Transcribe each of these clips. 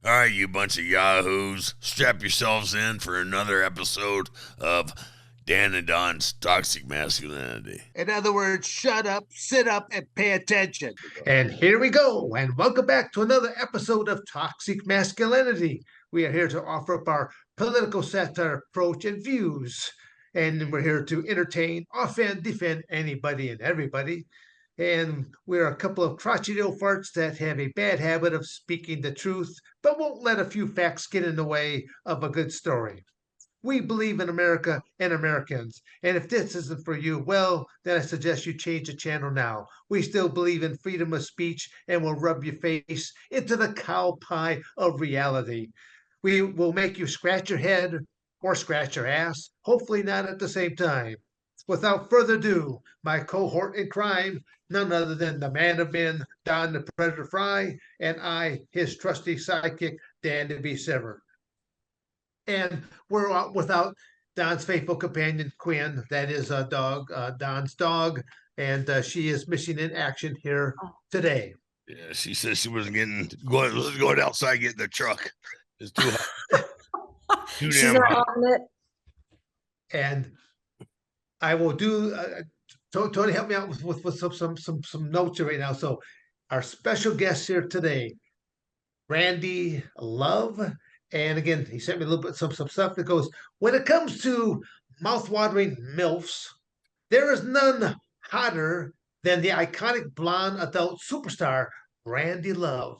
All right, you bunch of yahoos, strap yourselves in for another episode of Dan and Don's Toxic Masculinity. In other words, shut up, sit up, and pay attention. And here we go, and welcome back to another episode of Toxic Masculinity. We are here to offer up our political satire approach and views. And we're here to entertain, offend, defend anybody and everybody. And we're a couple of crotchety old farts that have a bad habit of speaking the truth, but won't let a few facts get in the way of a good story. We believe in America and Americans. And if this isn't for you, well, then I suggest you change the channel now. We still believe in freedom of speech and will rub your face into the cow pie of reality. We will make you scratch your head or scratch your ass, hopefully not at the same time. Without further ado, my cohort in crime, none other than the man of men, Don the Predator Frye, and I, his trusty sidekick, Dan to be Severn. And we're out without Don's faithful companion, Quinn. That is a dog, Don's dog, and she is missing in action here today. Yeah, she says she wasn't going outside getting the truck. It's too hot. Too She's damn not hot. on it. And I will do. Tony, help me out with some notes here right now. So, our special guest here today, Brandi Love. And again, he sent me a little bit some stuff that goes, when it comes to mouth-watering MILFs, there is none hotter than the iconic blonde adult superstar, Brandi Love.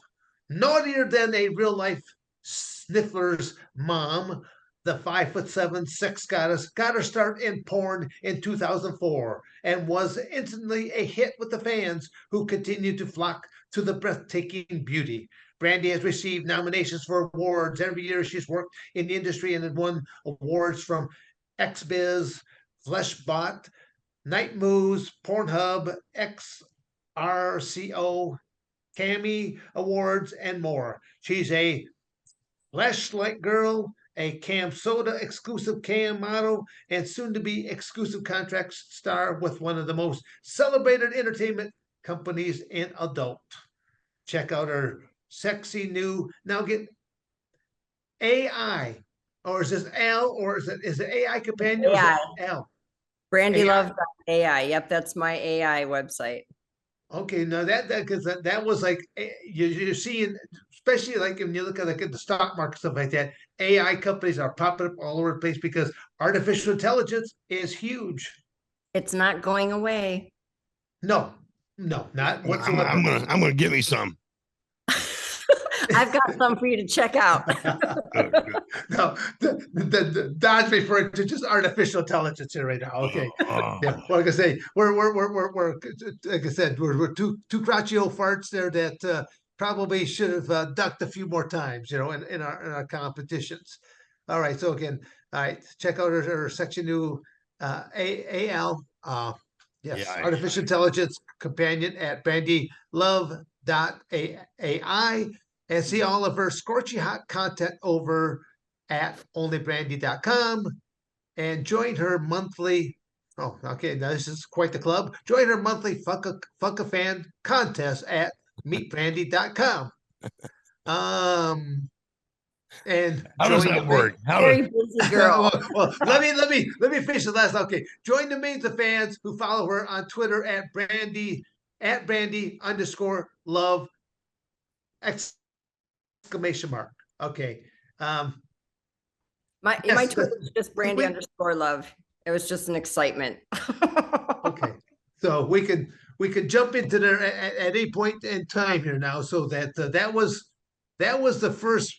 Naughtier than a real-life Sniffler's mom, the 5'7" sex goddess got her start in porn in 2004 and was instantly a hit with the fans who continued to flock to the breathtaking beauty. Brandi has received nominations for awards every year she's worked in the industry and has won awards from XBiz, Fleshbot, Night Moves, Pornhub, XRCO, Cammy Awards, and more. She's a flashlight girl, a Cam Soda exclusive cam model, and soon to be exclusive contract star with one of the most celebrated entertainment companies in adult. Check out her sexy new, now get AI, or is this L, or is it AI companion? AI. Or is it L? Brandy AI. Love AI. Yep, that's my AI website. Okay, no, because that was like you're seeing, especially like when you look at like at the stock market stuff like that, AI companies are popping up all over the place because artificial intelligence is huge. It's not going away. No, not whatsoever. I'm gonna give me some. I've got some for you to check out. No, the Don's referring to just artificial intelligence here right now. Okay, yeah. Well, like I say, we're like I said, we're two crotchety old farts there that probably should have ducked a few more times, in our competitions. All right, so again, all right, check out our section new AL. Yes, Yeah, artificial intelligence companion at brandilove.ai. And see all of her scorchy hot content over at onlybrandi.com and join her monthly. Oh, okay. Now this is quite the club. Join her monthly Fuck a Fan contest at meetbrandi.com. And how does that work? Very busy girl. well, let me finish the last. Okay, join the millions of fans who follow her on Twitter at Brandi_love exclamation mark. Okay. My Yes, Twitter was just Brandy_love. It was just an excitement. Okay. So we could jump into there at any point in time here now. So that that was the first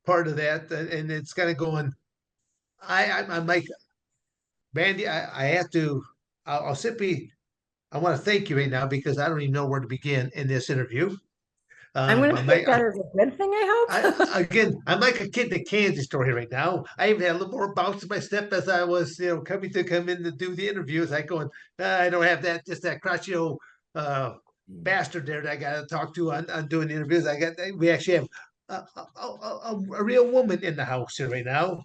part of that, and it's kind of going. I'm like, Brandy, I have to. I'll simply. I want to thank you right now because I don't even know where to begin in this interview. I'm going to take that as a good thing, I hope. Again, I'm like a kid in a candy store here right now. I even had a little more bounce in my step as I was, come in to do the interviews. I going, I don't have that crotchety old bastard there that I got to talk to on doing the interviews. We actually have a real woman in the house here right now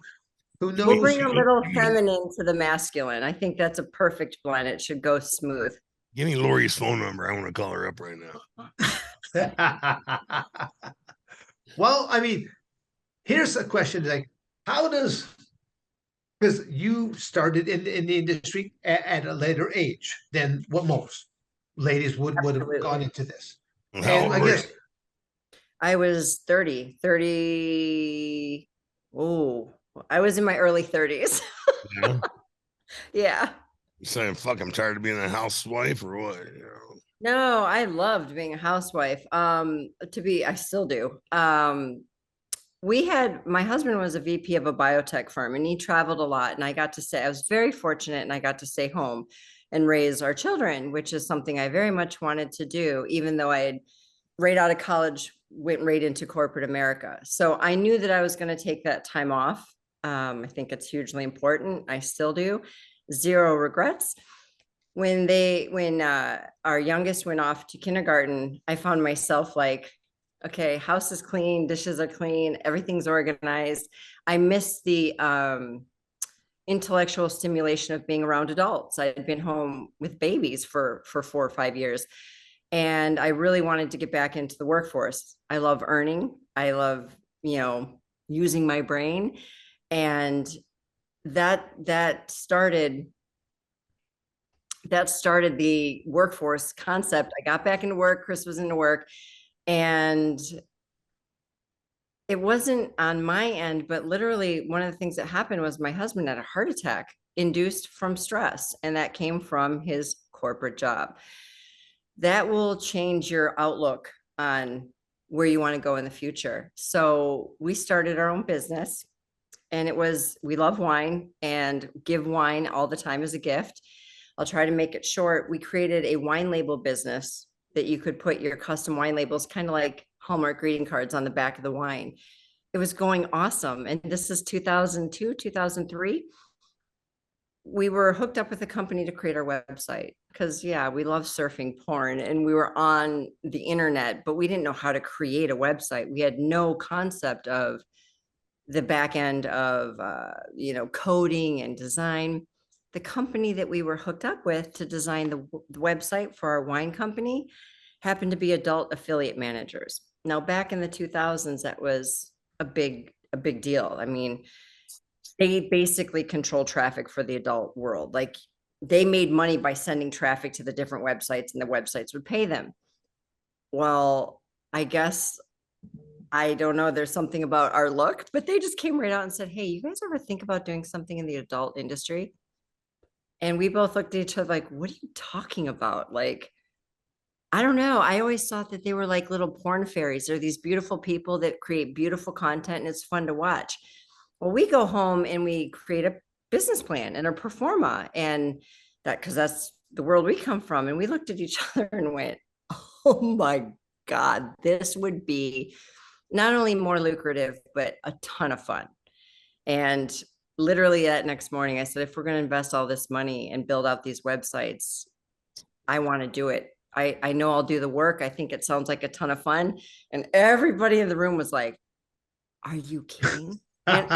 who knows. We'll bring a little feminine to the masculine. I think that's a perfect blend. It should go smooth. Give me Lori's phone number. I want to call her up right now. Well, I mean, Here's a question: like, how does because you started in the industry at a later age than what most ladies would have gone Absolutely. into this, How and old I were you? guess I was 30. Oh, I was in my early 30s. Yeah. Yeah. You saying, fuck, I'm tired of being a housewife or what? No, I loved being a housewife. I still do. My husband was a VP of a biotech firm and he traveled a lot. And I was very fortunate and I got to stay home and raise our children, which is something I very much wanted to do, even though I had right out of college, went right into corporate America. So I knew that I was going to take that time off. I think it's hugely important. I still do. Zero regrets. When our youngest went off to kindergarten, I found myself like, okay, house is clean, dishes are clean, everything's organized. I miss the intellectual stimulation of being around adults. I had been home with babies for 4 or 5 years, and I really wanted to get back into the workforce. I love earning. I love, using my brain, and that started the workforce concept. I got back into work. Chris was into work, and it wasn't on my end, but literally one of the things that happened was my husband had a heart attack induced from stress, and that came from his corporate job. That will change your outlook on where you want to go in the future. So we started our own business, and we love wine and give wine all the time as a gift. I'll try to make it short. We created a wine label business that you could put your custom wine labels, kind of like Hallmark greeting cards, on the back of the wine. It was going awesome. And this is 2002, 2003. We were hooked up with a company to create our website because, yeah, we love surfing porn and we were on the internet, but we didn't know how to create a website. We had no concept of the back end of, coding and design. The company that we were hooked up with to design the website for our wine company happened to be adult affiliate managers. Now, back in the 2000s, that was a big deal. I mean, they basically control traffic for the adult world. Like, they made money by sending traffic to the different websites, and the websites would pay them. Well, I guess, I don't know, there's something about our look, but they just came right out and said, hey, you guys ever think about doing something in the adult industry? And we both looked at each other like, what are you talking about? Like, I don't know. I always thought that they were like little porn fairies. They're these beautiful people that create beautiful content and it's fun to watch. Well, we go home and we create a business plan and a pro forma, and because that's the world we come from. And we looked at each other and went, oh my God, this would be not only more lucrative, but a ton of fun. And literally that next morning, I said, if we're going to invest all this money and build out these websites, I want to do it. I know I'll do the work. I think it sounds like a ton of fun. And everybody in the room was like, are you kidding? And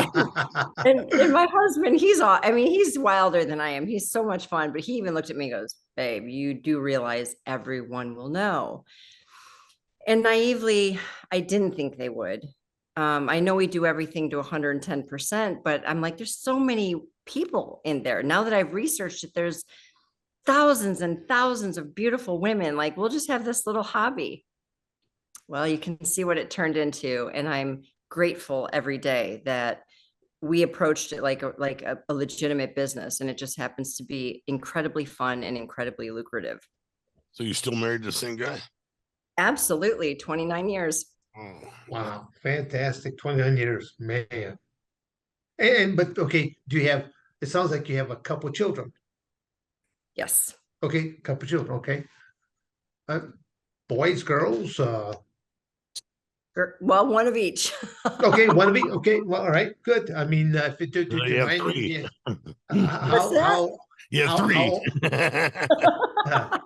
my husband, he's wilder than I am. He's so much fun, but he even looked at me and goes, babe, you do realize everyone will know. And naively, I didn't think they would. I know we do everything to 110%, but I'm like, there's so many people in there. Now that I've researched it, there's thousands and thousands of beautiful women. Like, we'll just have this little hobby. Well, you can see what it turned into. And I'm grateful every day that we approached it like a legitimate business. And it just happens to be incredibly fun and incredibly lucrative. So you still married to the same guy? Absolutely. 29 years. Oh. Wow, fantastic. 29 years, man. But okay, it sounds like you have a couple children. Yes. Okay, couple children, okay. Uh, boys, girls, Well, one of each. okay, one of each. Okay, well, all right, good. I mean, do You you have mind? three. How You have three. uh,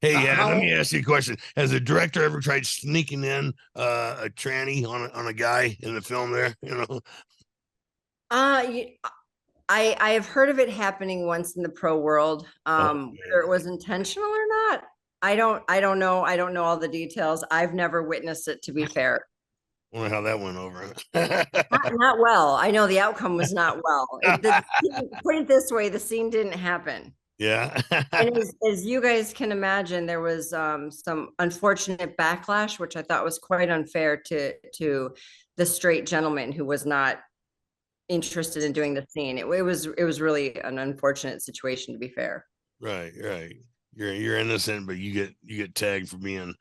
Hey, yeah, how let me ask you a question. Has the director ever tried sneaking in a tranny on a guy in the film there? I have heard of it happening once in the pro world. Whether it was intentional or not, I don't know. I don't know all the details. I've never witnessed it, to be fair. Wonder how that went over. Not well. I know the outcome was not well. Put it this way, the scene didn't happen. Yeah. And as you guys can imagine, there was some unfortunate backlash, which I thought was quite unfair to the straight gentleman who was not interested in doing the scene. It was really an unfortunate situation, to be fair. Right. You're innocent, but you get tagged for being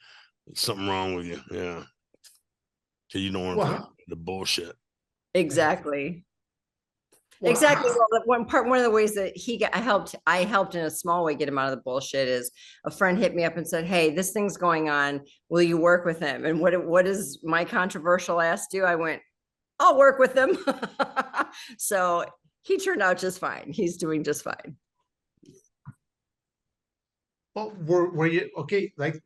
something wrong with you. Yeah. Because you don't want to put the bullshit. Exactly. Well, Exactly. Well, one of the ways that I helped in a small way get him out of the bullshit is a friend hit me up and said, "Hey, this thing's going on. Will you work with him?" And what does my controversial ass do? I went, "I'll work with him." So he turned out just fine. He's doing just fine. Well, were you okay? Like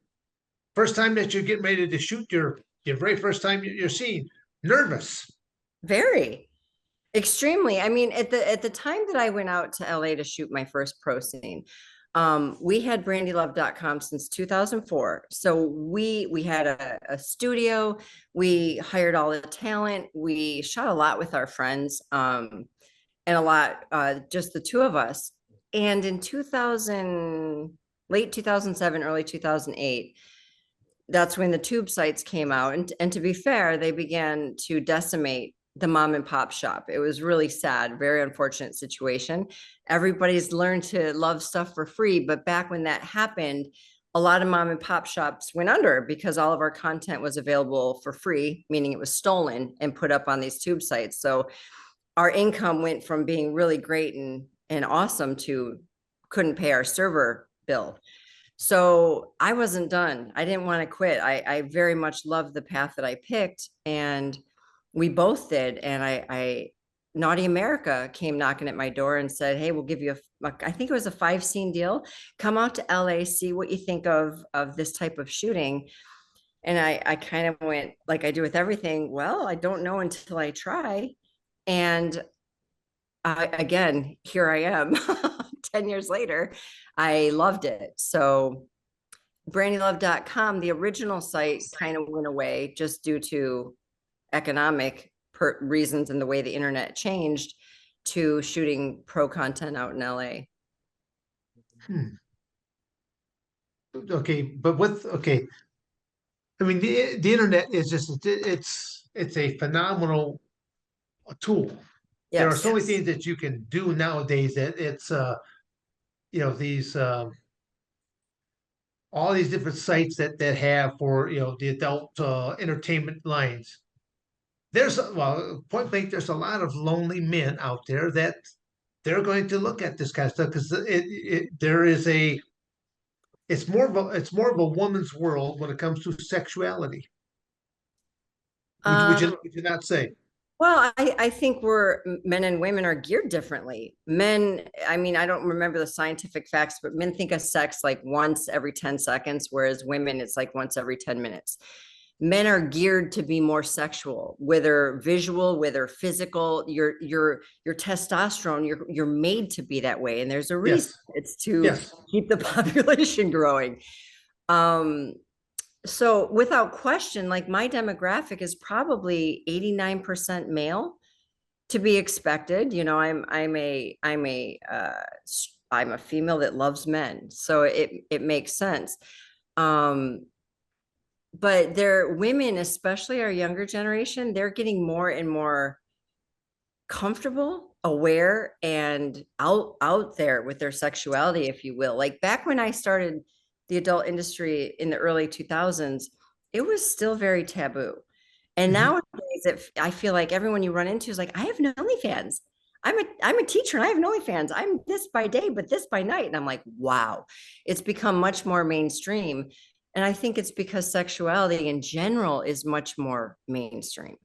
first time that you're getting ready to shoot your very first time you're seeing, nervous. Very. Extremely. I mean, at the time that I went out to LA to shoot my first pro scene, we had brandylove.com since 2004. So we had a studio, we hired all the talent, we shot a lot with our friends, and a lot, just the two of us. And in late 2007, early 2008, that's when the tube sites came out. And to be fair, they began to decimate the mom and pop shop. It was really sad, very unfortunate situation. Everybody's learned to love stuff for free, but back when that happened, a lot of mom and pop shops went under because all of our content was available for free, meaning it was stolen and put up on these tube sites. So our income went from being really great and awesome to couldn't pay our server bill. So I wasn't done. I didn't want to quit. I very much loved the path that I picked, and we both did. And Naughty America came knocking at my door and said, "Hey, we'll give you I think it was a 5-scene deal. Come out to LA, see what you think of this type of shooting." And I kind of went, like I do with everything, well, I don't know until I try. And again, here I am 10 years later. I loved it. So brandylove.com, the original site kind of went away just due to economic reasons and the way the internet changed to shooting pro content out in LA. Okay, but I mean the internet is just it's a phenomenal tool. Yes. There are so many things that you can do nowadays that it's these all these different sites that have for the adult entertainment lines. Point blank, there's a lot of lonely men out there that they're going to look at this kind of stuff because there is it's more of a woman's world when it comes to sexuality. Would you not say? Well, I think men and women are geared differently. Men, I mean, I don't remember the scientific facts, but men think of sex like once every 10 seconds, whereas women, it's like once every 10 minutes. Men are geared to be more sexual, whether visual, whether physical. Your testosterone, you're made to be that way, and there's a reason. Yes. It's to keep the population growing. So without question, like my demographic is probably 89% male, to be expected. You know, I'm a female that loves men, so it makes sense. But women, especially our younger generation, they're getting more and more comfortable, aware, and out there with their sexuality, if you will. Like back when I started the adult industry in the early 2000s, it was still very taboo. And nowadays, I feel like everyone you run into is like, I have no OnlyFans. I'm a teacher and I have an OnlyFans. I'm this by day, but this by night. And I'm like, wow, it's become much more mainstream. And I think it's because sexuality in general is much more mainstream.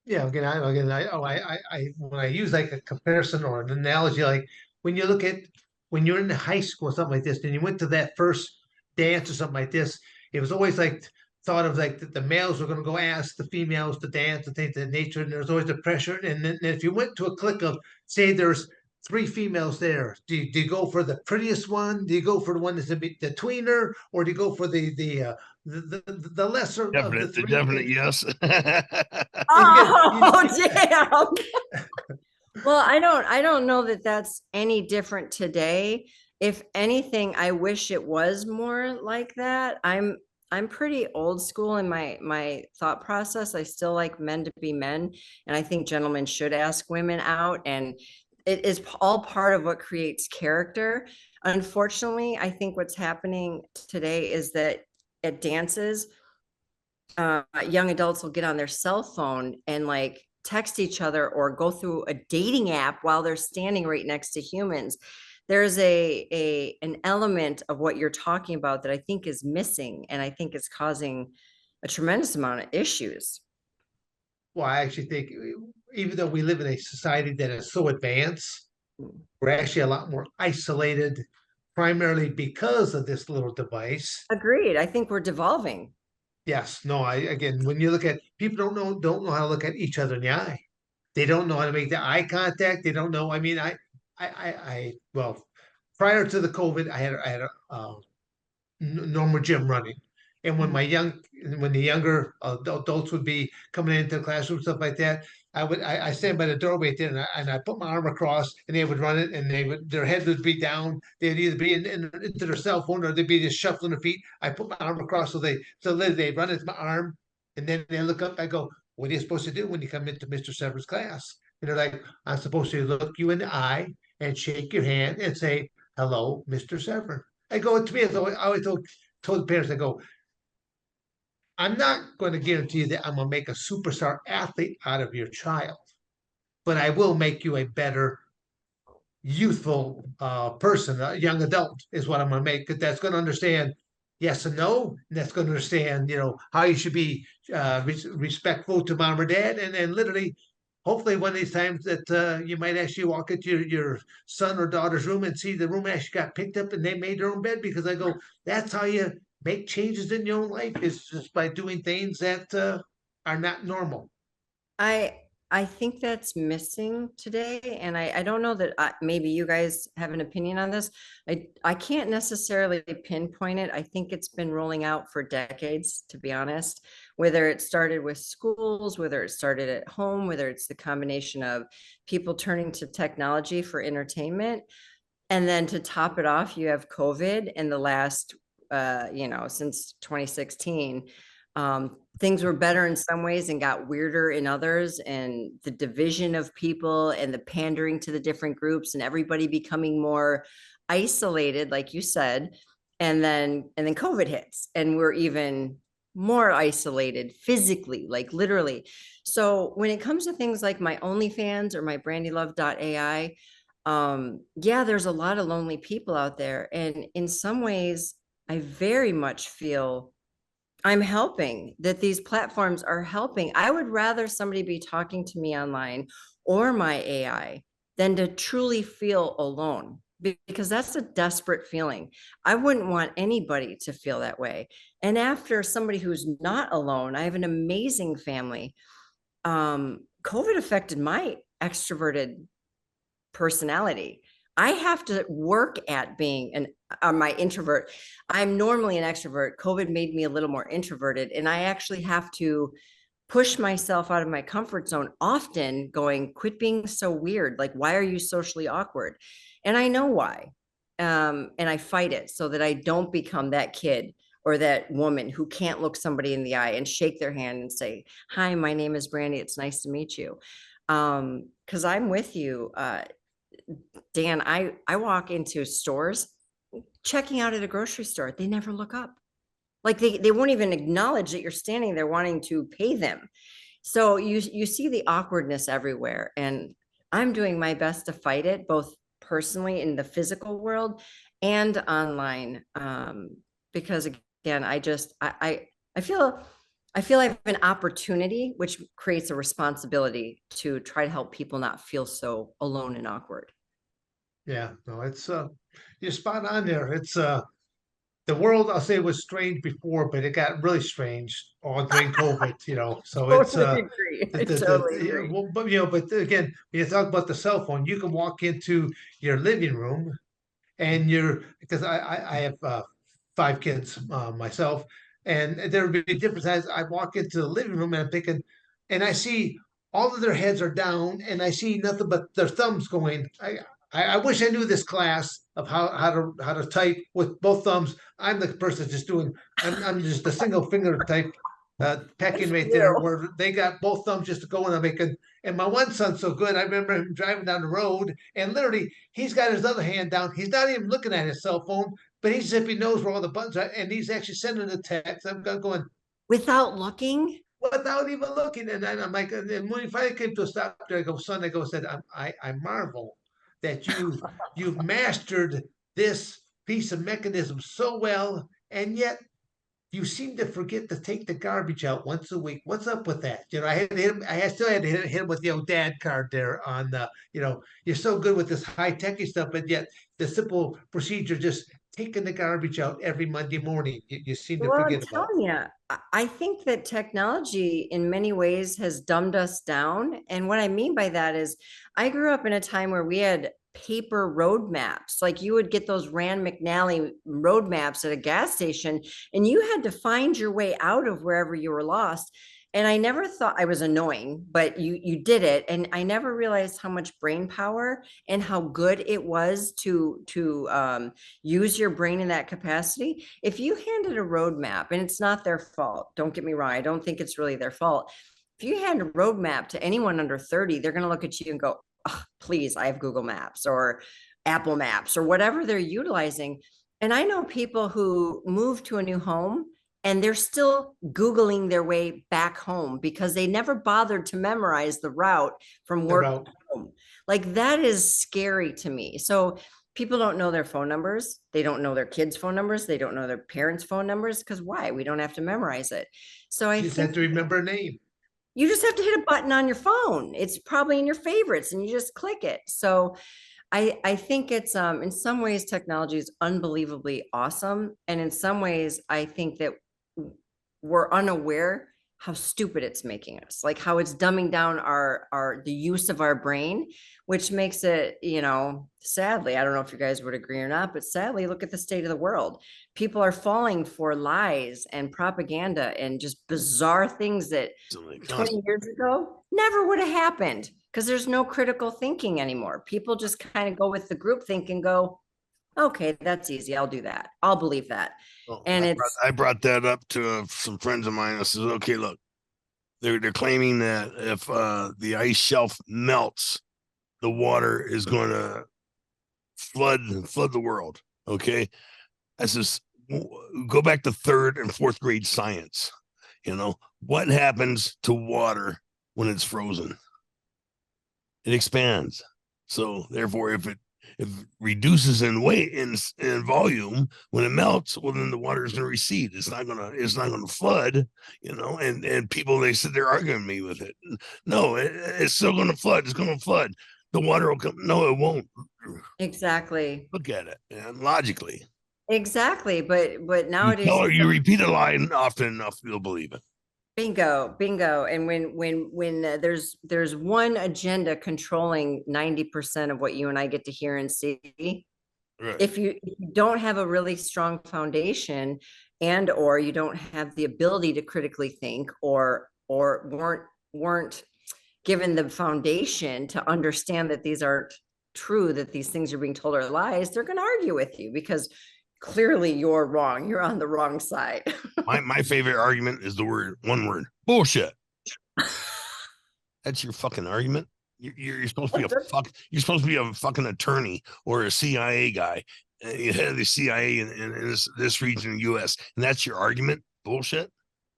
Yeah, when I use like a comparison or an analogy, like when you're in high school or something like this, and you went to that first dance or something like this, it was always like thought of like the males were going to go ask the females to dance and things of that nature, and there's always the pressure. And then if you went to a clique of, say, there's three females there. Do you go for the prettiest one? Do you go for the one that's the tweener, or do you go for the lesser of the three? Definite yes. Oh, damn. Well, I don't know that that's any different today. If anything, I wish it was more like that. I'm pretty old school in my thought process. I still like men to be men, and I think gentlemen should ask women out, and it is all part of what creates character. Unfortunately, I think what's happening today is that at dances, young adults will get on their cell phone and like text each other or go through a dating app while they're standing right next to humans. There's an element of what you're talking about that I think is missing, and I think it's causing a tremendous amount of issues. Well, I actually think even though we live in a society that is so advanced, we're actually a lot more isolated, primarily because of this little device. Agreed. I think we're devolving. Yes, no, I again, when you look at people don't know how to look at each other in the eye. They don't know how to make the eye contact. They don't know. I mean, well, prior to the COVID, I had a normal gym running. And when the younger adults would be coming into the classroom, stuff like that, I stand by the doorway there and I put my arm across and they would run it and their head would be down. They'd either be into their cell phone or they'd be just shuffling their feet. I put my arm across so they run into my arm and then they look up. I go, what are you supposed to do when you come into Mr. Severn's class? And they're like, I'm supposed to look you in the eye and shake your hand and say, hello, Mr. Severn. I go, to me, I always told the parents, I go, I'm not going to guarantee you that I'm going to make a superstar athlete out of your child, but I will make you a better youthful person, a young adult is what I'm going to make, because that's going to understand yes and no, and that's going to understand, how you should be respectful to mom or dad, and literally, hopefully one of these times that you might actually walk into your son or daughter's room and see the room actually got picked up and they made their own bed, because I go, that's how you make changes in your own life, is just by doing things that are not normal. I think that's missing today, and I don't know that maybe you guys have an opinion on this. I can't necessarily pinpoint it. I think it's been rolling out for decades, to be honest. Whether it started with schools, whether it started at home, whether it's the combination of people turning to technology for entertainment, and then to top it off, you have COVID in the last, since 2016. Things were better in some ways and got weirder in others, and the division of people and the pandering to the different groups and everybody becoming more isolated, like you said, and then COVID hits and we're even more isolated physically, like literally. So when it comes to things like my OnlyFans or my brandylove.ai, yeah, there's a lot of lonely people out there, and in some ways I very much feel I'm helping, that these platforms are helping. I would rather somebody be talking to me online or my AI than to truly feel alone, because that's a desperate feeling. I wouldn't want anybody to feel that way. And after somebody who's not alone, I have an amazing family. COVID affected my extroverted personality. I have to work at being my introvert. I'm normally an extrovert. COVID made me a little more introverted, and I actually have to push myself out of my comfort zone often, going, quit being so weird. Like, why are you socially awkward? And I know why. And I fight it so that I don't become that kid or that woman who can't look somebody in the eye and shake their hand and say, hi, my name is Brandi. It's nice to meet you. Because I'm with you. Dan, I walk into stores, checking out at a grocery store. They never look up. Like they won't even acknowledge that you're standing there wanting to pay them. So you see the awkwardness everywhere. And I'm doing my best to fight it, both personally in the physical world and online. Because again, I feel I have an opportunity, which creates a responsibility to try to help people not feel so alone and awkward. Yeah, no, it's you're spot on there. It's the world, I'll say, was strange before, but it got really strange all during COVID, So it's Totally agree. I totally yeah, agree. well, but but again, when you talk about the cell phone, you can walk into your living room and because I have 5 kids myself, and there would be different times I walk into the living room and I'm thinking, and I see all of their heads are down, and I see nothing but their thumbs going. I wish I knew this class of how to type with both thumbs. I'm the person just doing. I'm just a single finger type. Good Pecking for right there, you. where they got both thumbs just going. I'm making, and my one son's so good. I remember him driving down the road, and literally he's got his other hand down. He's not even looking at his cell phone, but he's if he knows where all the buttons are, and he's actually sending a text. I'm going Without looking? without even looking, and then I'm like, and when he finally came to a stop, there I go, son. Said, I marvel that you've mastered this piece of mechanism so well, and yet you seem to forget to take the garbage out once a week. What's up with that? I had to hit him. Still had to hit him with the old dad card there on the. You're so good with this high techy stuff, but yet the simple procedure, just taking the garbage out every Monday morning, you seem to Well, I'm forget about. telling you, I think that technology in many ways has dumbed us down. And what I mean by that is I grew up in a time where we had paper road maps. Like you would get those Rand McNally road maps at a gas station, and you had to find your way out of wherever you were lost. And I never thought I was annoying, but you did it. And I never realized how much brain power and how good it was to use your brain in that capacity. If you handed a roadmap, and it's not their fault, don't get me wrong, I don't think it's really their fault. If you hand a roadmap to anyone under 30, they're going to look at you and go, oh, please, I have Google Maps or Apple Maps or whatever they're utilizing. And I know people who move to a new home and they're still Googling their way back home because they never bothered to memorize the route from work to home. Like that is scary to me. So people don't know their phone numbers. They don't know their kids' phone numbers. They don't know their parents' phone numbers because why? We don't have to memorize it. So I You just think have to remember a name. you just have to hit a button on your phone. It's probably in your favorites and you just click it. So I think it's in some ways technology is unbelievably awesome. And in some ways, I think that we're unaware how stupid it's making us, like how it's dumbing down the use of our brain, which makes it, sadly, I don't know if you guys would agree or not, but sadly, look at the state of the world. People are falling for lies and propaganda and just bizarre things that 20 years ago never would have happened because there's no critical thinking anymore. People just kind of go with the group think and go, okay, that's easy. I'll do that. I'll believe that. Well, And I brought that up to some friends of mine. I said, okay, look, they're claiming that if the ice shelf melts, the water is going to flood the world. Okay, I says, go back to third and fourth grade science. What happens to water when it's frozen? It expands. So therefore, if it reduces in weight in volume when it melts, well then the water is going to recede. It's not gonna flood, and people, they said they're arguing me with it. No, it's still going to flood. It's going to flood. The water will come. No, it won't. exactly. Look at it, man, logically. Exactly. But nowadays, You repeat a lie often enough, you'll believe it. bingo. And when there's one agenda controlling 90% of what you and I get to hear and see, Right. if you don't have a really strong foundation or you don't have the ability to critically think or weren't given the foundation to understand that these aren't true, that these things you're being told are lies, they're going to argue with you because clearly you're wrong. You're on the wrong side. My favorite argument is one word, bullshit. That's your fucking argument. You're supposed to be you're supposed to be a fucking attorney or a CIA guy, head of the CIA in this region of the U.S. and that's your argument. Bullshit.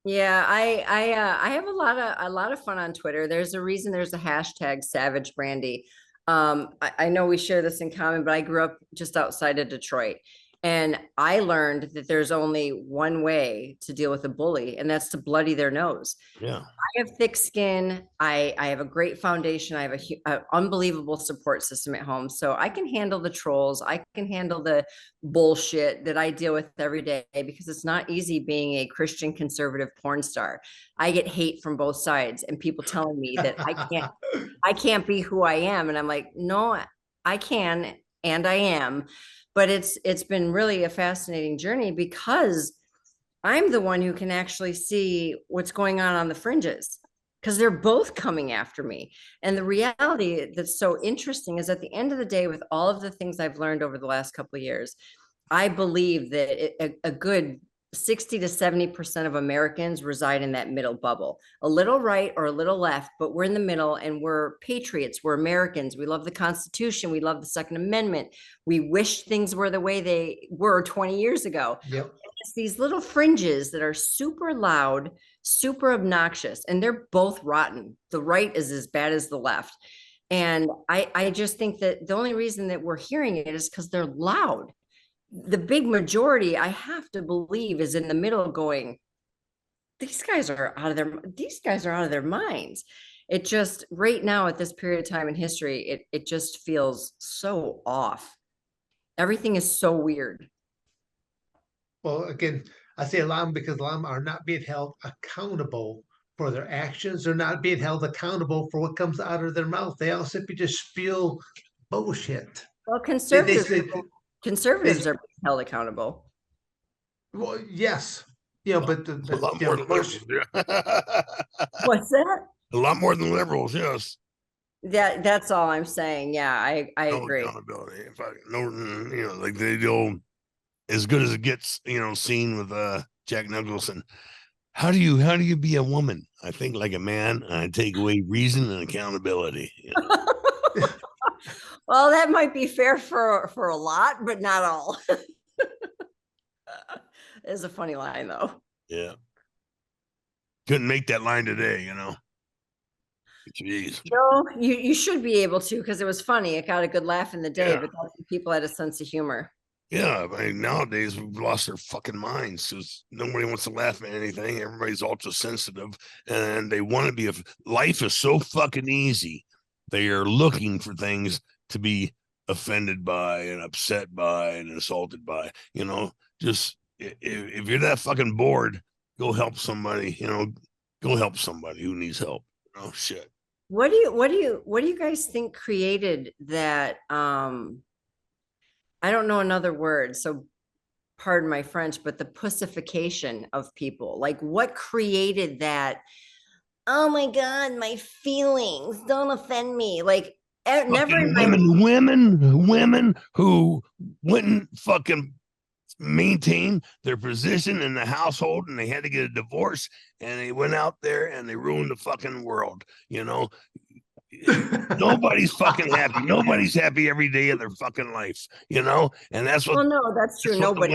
Yeah, I have a lot of fun on Twitter. There's a reason there's a hashtag Savage Brandi. I know we share this in common, but I grew up just outside of Detroit. And I learned that there's only one way to deal with a bully, and that's to bloody their nose. Yeah. I have thick skin. I have a great foundation. I have an unbelievable support system at home. So I can handle the trolls. I can handle the bullshit that I deal with every day, because it's not easy being a Christian conservative porn star. I get hate from both sides, and people telling me that I can't be who I am. And I'm like, no, I can, and I am. But it's been really a fascinating journey, because I'm the one who can actually see what's going on the fringes, because they're both coming after me. And the reality that's so interesting is, at the end of the day, with all of the things I've learned over the last couple of years, I believe that a good 60 to 70% of Americans reside in that middle bubble, a little right or a little left, but we're in the middle, and we're patriots. We're Americans. We love the Constitution. We love the Second Amendment. We wish things were the way they were 20 years ago. Yep. It's these little fringes that are super loud, super obnoxious, and they're both rotten. The right is as bad as the left. And I just think that the only reason that we're hearing it is because they're loud. The big majority, I have to believe, is in the middle going, these guys are out of their minds. It just, right now at this period of time in history, it just feels so off. Everything is so weird. Well, again, I say a lot of them because a lot of them are not being held accountable for their actions. They're not being held accountable for what comes out of their mouth. They all simply just spill bullshit. Well, They conservatives are held accountable. well, yes, you know, but A lot more than Bush, liberals. Yeah. What's that? A lot more than liberals. Yes. That's all I'm saying. Yeah, I No agree. accountability. In fact, no, like they do as good as it gets. Scene with Jack Nicholson. How do you be a woman? I think like a man, and I take away reason and accountability. Well, that might be fair for a lot, but not all. It's a funny line, though. Yeah. Couldn't make that line today, Jeez. No, you should be able to, because it was funny. It got a good laugh in the day, Yeah. but people had a sense of humor. Yeah, I mean, nowadays we've lost their fucking minds because nobody wants to laugh at anything. Everybody's ultra sensitive, and they want to be. Life is so fucking easy. They are looking for things to be offended by and upset by and insulted by. Just if you're that fucking bored, go help somebody. Go help somebody who needs help. Shit. What do you guys think created that? I don't know another word, so pardon my French, but the pussification of people. Like, what created that? Oh my God, my feelings, don't offend me. Like, never in my women who wouldn't fucking maintain their position in the household, and they had to get a divorce, and they went out there and they ruined the fucking world. Nobody's fucking happy. Nobody's happy every day of their fucking life, and that's what. Well, no, that's true. Nobody.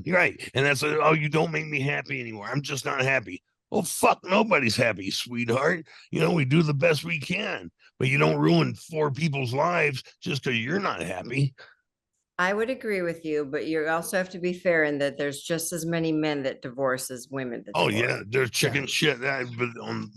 You're right, and that's oh, you don't make me happy anymore. I'm just not happy. Well, fuck, nobody's happy, sweetheart. We do the best we can, but you don't ruin 4 people's lives just because you're not happy. I would agree with you, but you also have to be fair in that there's just as many men that divorce as women that Oh divorce. yeah, they're chicken shit. But on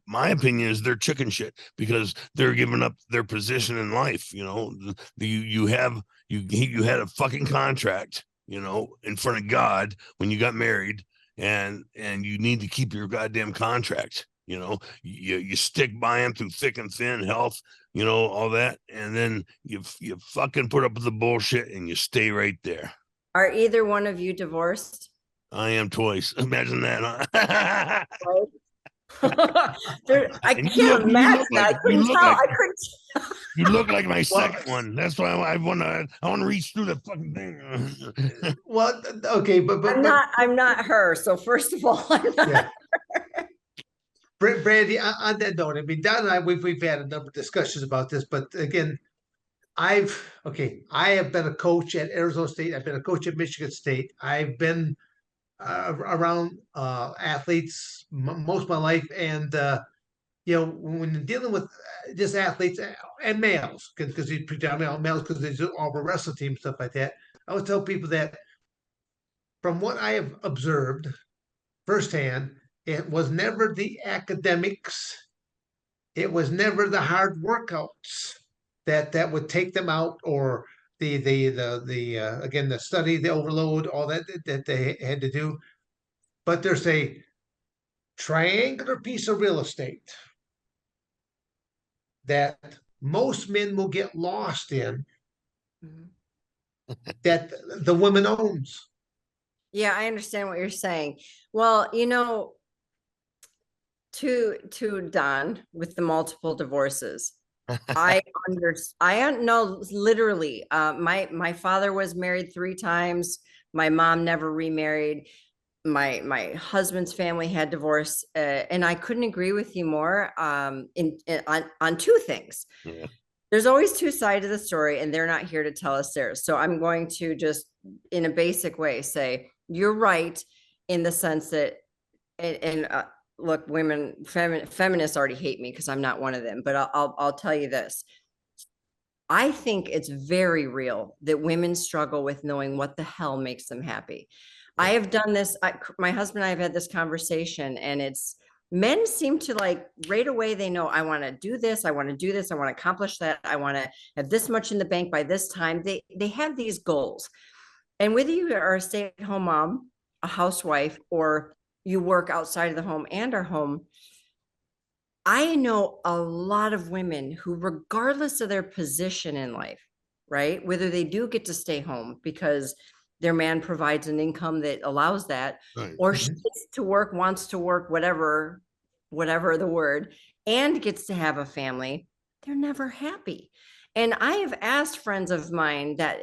my opinion is they're chicken shit because they're giving up their position in life. You had a fucking contract, in front of God when you got married, and you need to keep your goddamn contract. You stick by him through thick and thin, health, all that, and then you fucking put up with the bullshit and you stay right there. Are either one of you divorced? I am twice. Imagine that, huh? I can't imagine that. I couldn't tell. You look like my second one. That's why I want to reach through the fucking thing. Well, okay, but I'm not her. So first of all, I'm not. Yeah. Brandi, on that note, I mean, Don and I, we've had a number of discussions about this, but again, I have been a coach at Arizona State. I've been a coach at Michigan State. I've been around athletes most of my life, and when dealing with just athletes and males, because these predominantly males, because they do all the wrestling team stuff like that. I always tell people that from what I have observed firsthand, it was never the academics, it was never the hard workouts that would take them out, or the again the study, the overload, all that they had to do. But there's a triangular piece of real estate that most men will get lost in Mhm. that the woman owns. Yeah, I understand what you're saying. Well, to Don with the multiple divorces, I know literally. My father was married 3 times. My mom never remarried. My husband's family had divorce, and I couldn't agree with you more. On 2 things. Yeah. There's always 2 sides of the story, and they're not here to tell us theirs. So I'm going to just, in a basic way, say you're right in the sense that, and look, feminists already hate me because I'm not one of them. But I'll tell you this: I think it's very real that women struggle with knowing what the hell makes them happy. I have done this. My husband and I have had this conversation, and it's men seem to like right away. They know I want to do this. I want to do this. I want to accomplish that. I want to have this much in the bank by this time. They have these goals, and whether you are a stay-at-home mom, a housewife, or you work outside of the home and are home, I know a lot of women who, regardless of their position in life, right, whether they do get to stay home because their man provides an income that allows that, Right. or she gets to work, wants to work, whatever the word, and gets to have a family, they're never happy. And I have asked friends of mine that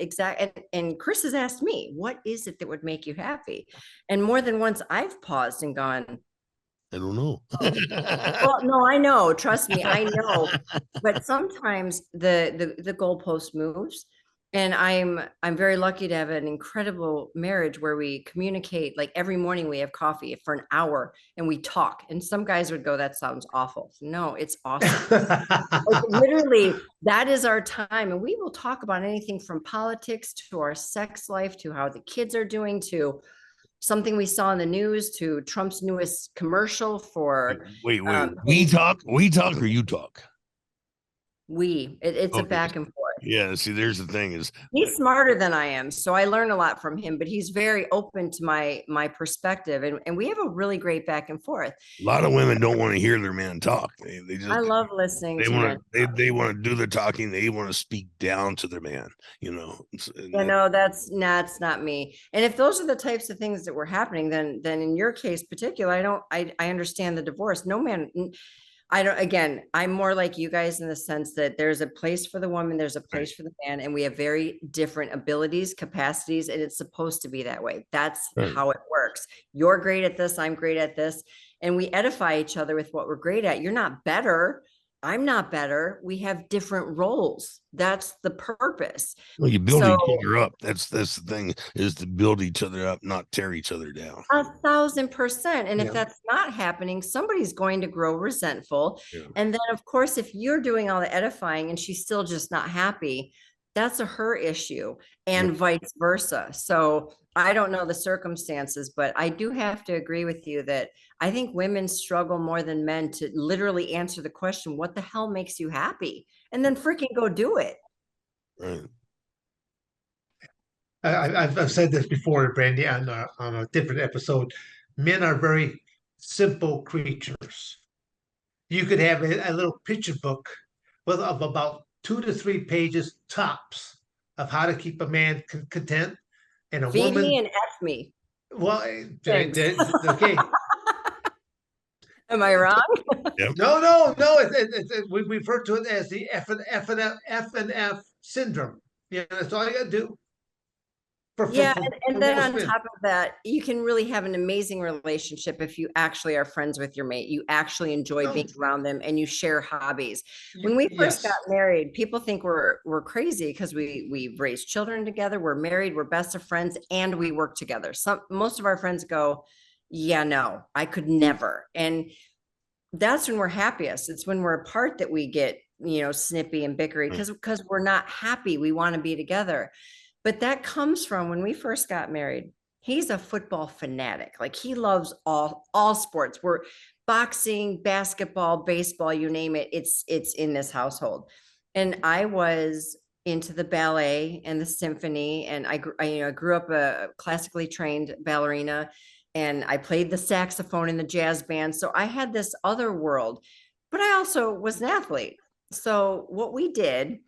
and Chris has asked me, what is it that would make you happy? And more than once I've paused and gone, I don't know. well, no, I know. Trust me, I know. But sometimes the goalpost moves, and I'm very lucky to have an incredible marriage where we communicate. Like every morning, we have coffee for an hour and we talk. And some guys would go, "That sounds awful." No, it's awesome. Like literally, that is our time, and we will talk about anything from politics to our sex life to how the kids are doing to something we saw in the news to Trump's newest commercial for Wait. um, We talk, or you talk? it's a Okay. back and forth. Yeah. See, there's the thing is, He's smarter than I am, so I learn a lot from him, but he's very open to my perspective, and we have a really great back and forth. a lot of women don't want to hear their man talk. They just I love listening they to want men. to they want to do the talking. They want to speak down to their man. That's not me. And if those are the types of things that were happening, then in your case particular, I understand the divorce. No man, I don't, again, I'm more like you guys in the sense that there's a place for the woman, there's a place for the man, and we have very different abilities, capacities, and it's supposed to be that way. That's Right. how it works. You're great at this, I'm great at this, and we edify each other with what we're great at. You're not better. I'm not better. We have different roles. That's the purpose. Well, you build So each other up. That's the thing, is to build each other up, not tear each other down. 1,000%. And Yeah. if that's not happening, somebody's going to grow resentful. Yeah. And then, of course, if you're doing all the edifying and she's still just not happy, that's a her issue, and vice versa. So I don't know the circumstances, but I do have to agree with you that I think women struggle more than men to literally answer the question, what the hell makes you happy? And then freaking go do it. Right. I've said this before, Brandy, on a different episode. Men are very simple creatures. You could have a little picture book of about 2 to 3 pages tops of how to keep a man content, and a Feed woman. me and F me. Well, Thanks. okay. Am I wrong? No. We refer to it as the F and F syndrome. Yeah, that's all you got to do. Yeah, and then most on men. top of that, you can really have an amazing relationship if you actually are friends with your mate. You actually enjoy being around them and you share hobbies. When we first got married, people think we're crazy because we've raised children together, we're married, we're best of friends, and we work together. Most of our friends go, yeah, no, I could never. And that's when we're happiest. It's when we're apart that we get, snippy and bickery because we're not happy. We want to be together. But that comes from when we first got married. He's a football fanatic. Like he loves all sports. We're boxing, basketball, baseball, you name it. It's in this household. And I was into the ballet and the symphony, and I grew up a classically trained ballerina, and I played the saxophone in the jazz band. So I had this other world, but I also was an athlete. So what we did,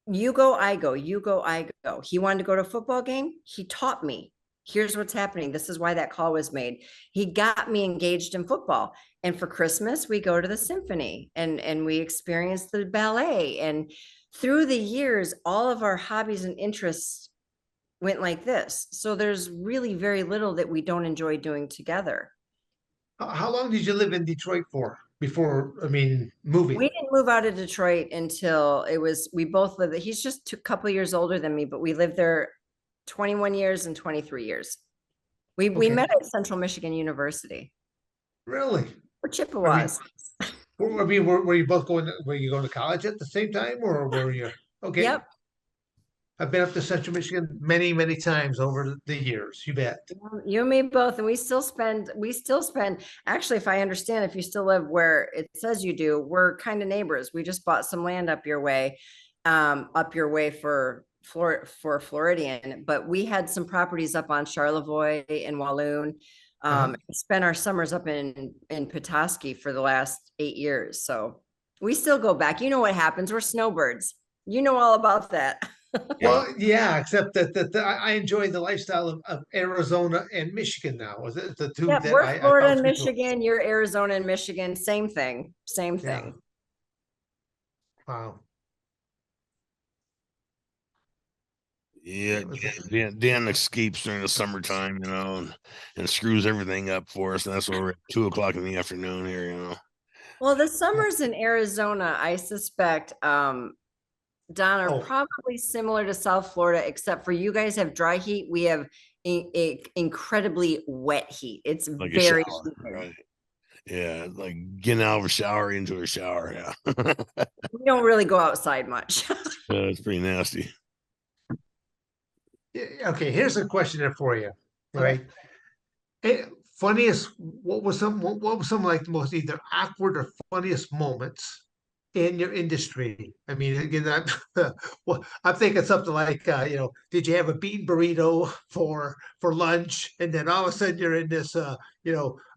you go, I go, you go, I go. He wanted to go to a football game. He taught me. Here's what's happening. This is why that call was made. He got me engaged in football. And for Christmas, we go to the symphony and we experience the ballet. And through the years, all of our hobbies and interests went like this. So there's really very little that we don't enjoy doing together. How long did you live in Detroit for before, I mean, moving? We didn't move out of Detroit until we both lived, he's just a couple years older than me, but we lived there 21 years and 23 years. We Okay. met at Central Michigan University. Really? Or Chippewas. I mean, were you both were you going to college at the same time, or were you? Okay. Yep. I've been up to Central Michigan many, many times over the years. You bet. You and me both. And we still spend, actually, if I understand, if you still live where it says you do, we're kind of neighbors. We just bought some land up your way for Floridian, but we had some properties up on Charlevoix and Walloon. Spent our summers up in Petoskey for the last 8 years. So we still go back. You know what happens? We're snowbirds. You know all about that. Well, yeah, except that I enjoy the lifestyle of Arizona and Michigan now. Was it the two Yep, that we're I Florida and bounced between? Michigan. You're Arizona and Michigan. Same thing. Same Yeah. thing. Wow. Yeah, That was it. Dan escapes during the summertime, and screws everything up for us. And that's why we're at 2 o'clock in the afternoon here. Well, the summers in Arizona, I suspect, Don, are Oh. probably similar to South Florida, except for you guys have dry heat. We have incredibly wet heat. It's Like very a shower, humid. right? Yeah, like getting out of a shower into a shower. Yeah, We don't really go outside much. it's pretty nasty. Yeah, okay, here's a question there for you. Right. What was some like the most either awkward or funniest moments in your industry? I mean, again, I'm thinking something like, did you have a bean burrito for lunch, and then all of a sudden you're in this,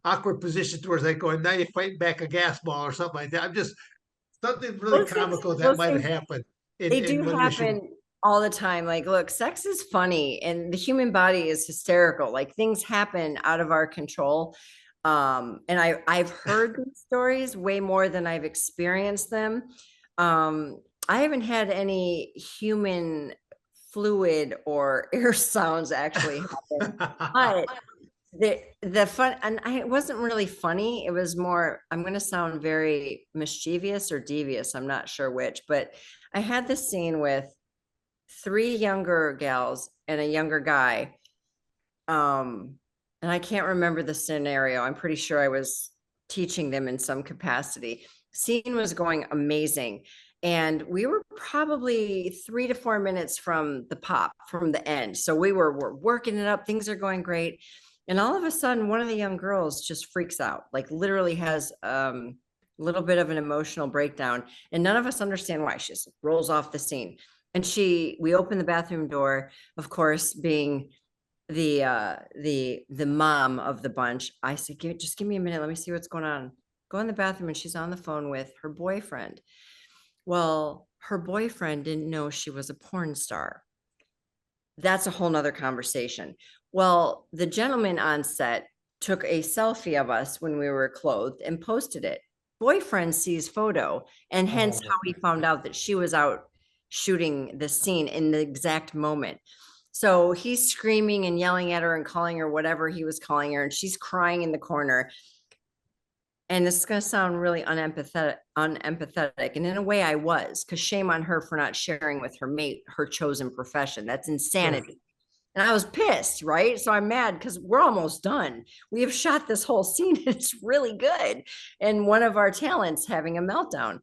awkward position towards like going, now you're fighting back a gas ball or something like that. I'm just something really comical that might have happened They do in when you're shooting. happen all the time. Like, look, sex is funny and the human body is hysterical. Like things happen out of our control. And I've heard these stories way more than I've experienced them. I haven't had any human fluid or air sounds actually happen. But the fun, and it wasn't really funny. It was more, I'm going to sound very mischievous or devious. I'm not sure which, but I had this scene with 3 younger gals and a younger guy. And I can't remember the scenario. I'm pretty sure I was teaching them in some capacity. Scene was going amazing. And we were probably 3 to 4 minutes from the end. So we're working it up. Things are going great. And all of a sudden, one of the young girls just freaks out, like literally has a little bit of an emotional breakdown. And none of us understand why. She just rolls off the scene. And we open the bathroom door, of course, being the mom of the bunch. I said, just give me a minute. Let me see what's going on. Go in the bathroom, and she's on the phone with her boyfriend. Well, her boyfriend didn't know she was a porn star. That's a whole nother conversation. Well, the gentleman on set took a selfie of us when we were clothed and posted it. Boyfriend sees photo, and hence how he found out that she was out shooting the scene in the exact moment. So he's screaming and yelling at her and calling her whatever he was calling her, and she's crying in the corner. And this is going to sound really unempathetic. And in a way I was, because shame on her for not sharing with her mate her chosen profession. That's insanity. Sure. And I was pissed, right? So I'm mad because we're almost done. We have shot this whole scene. It's really good. And one of our talents having a meltdown.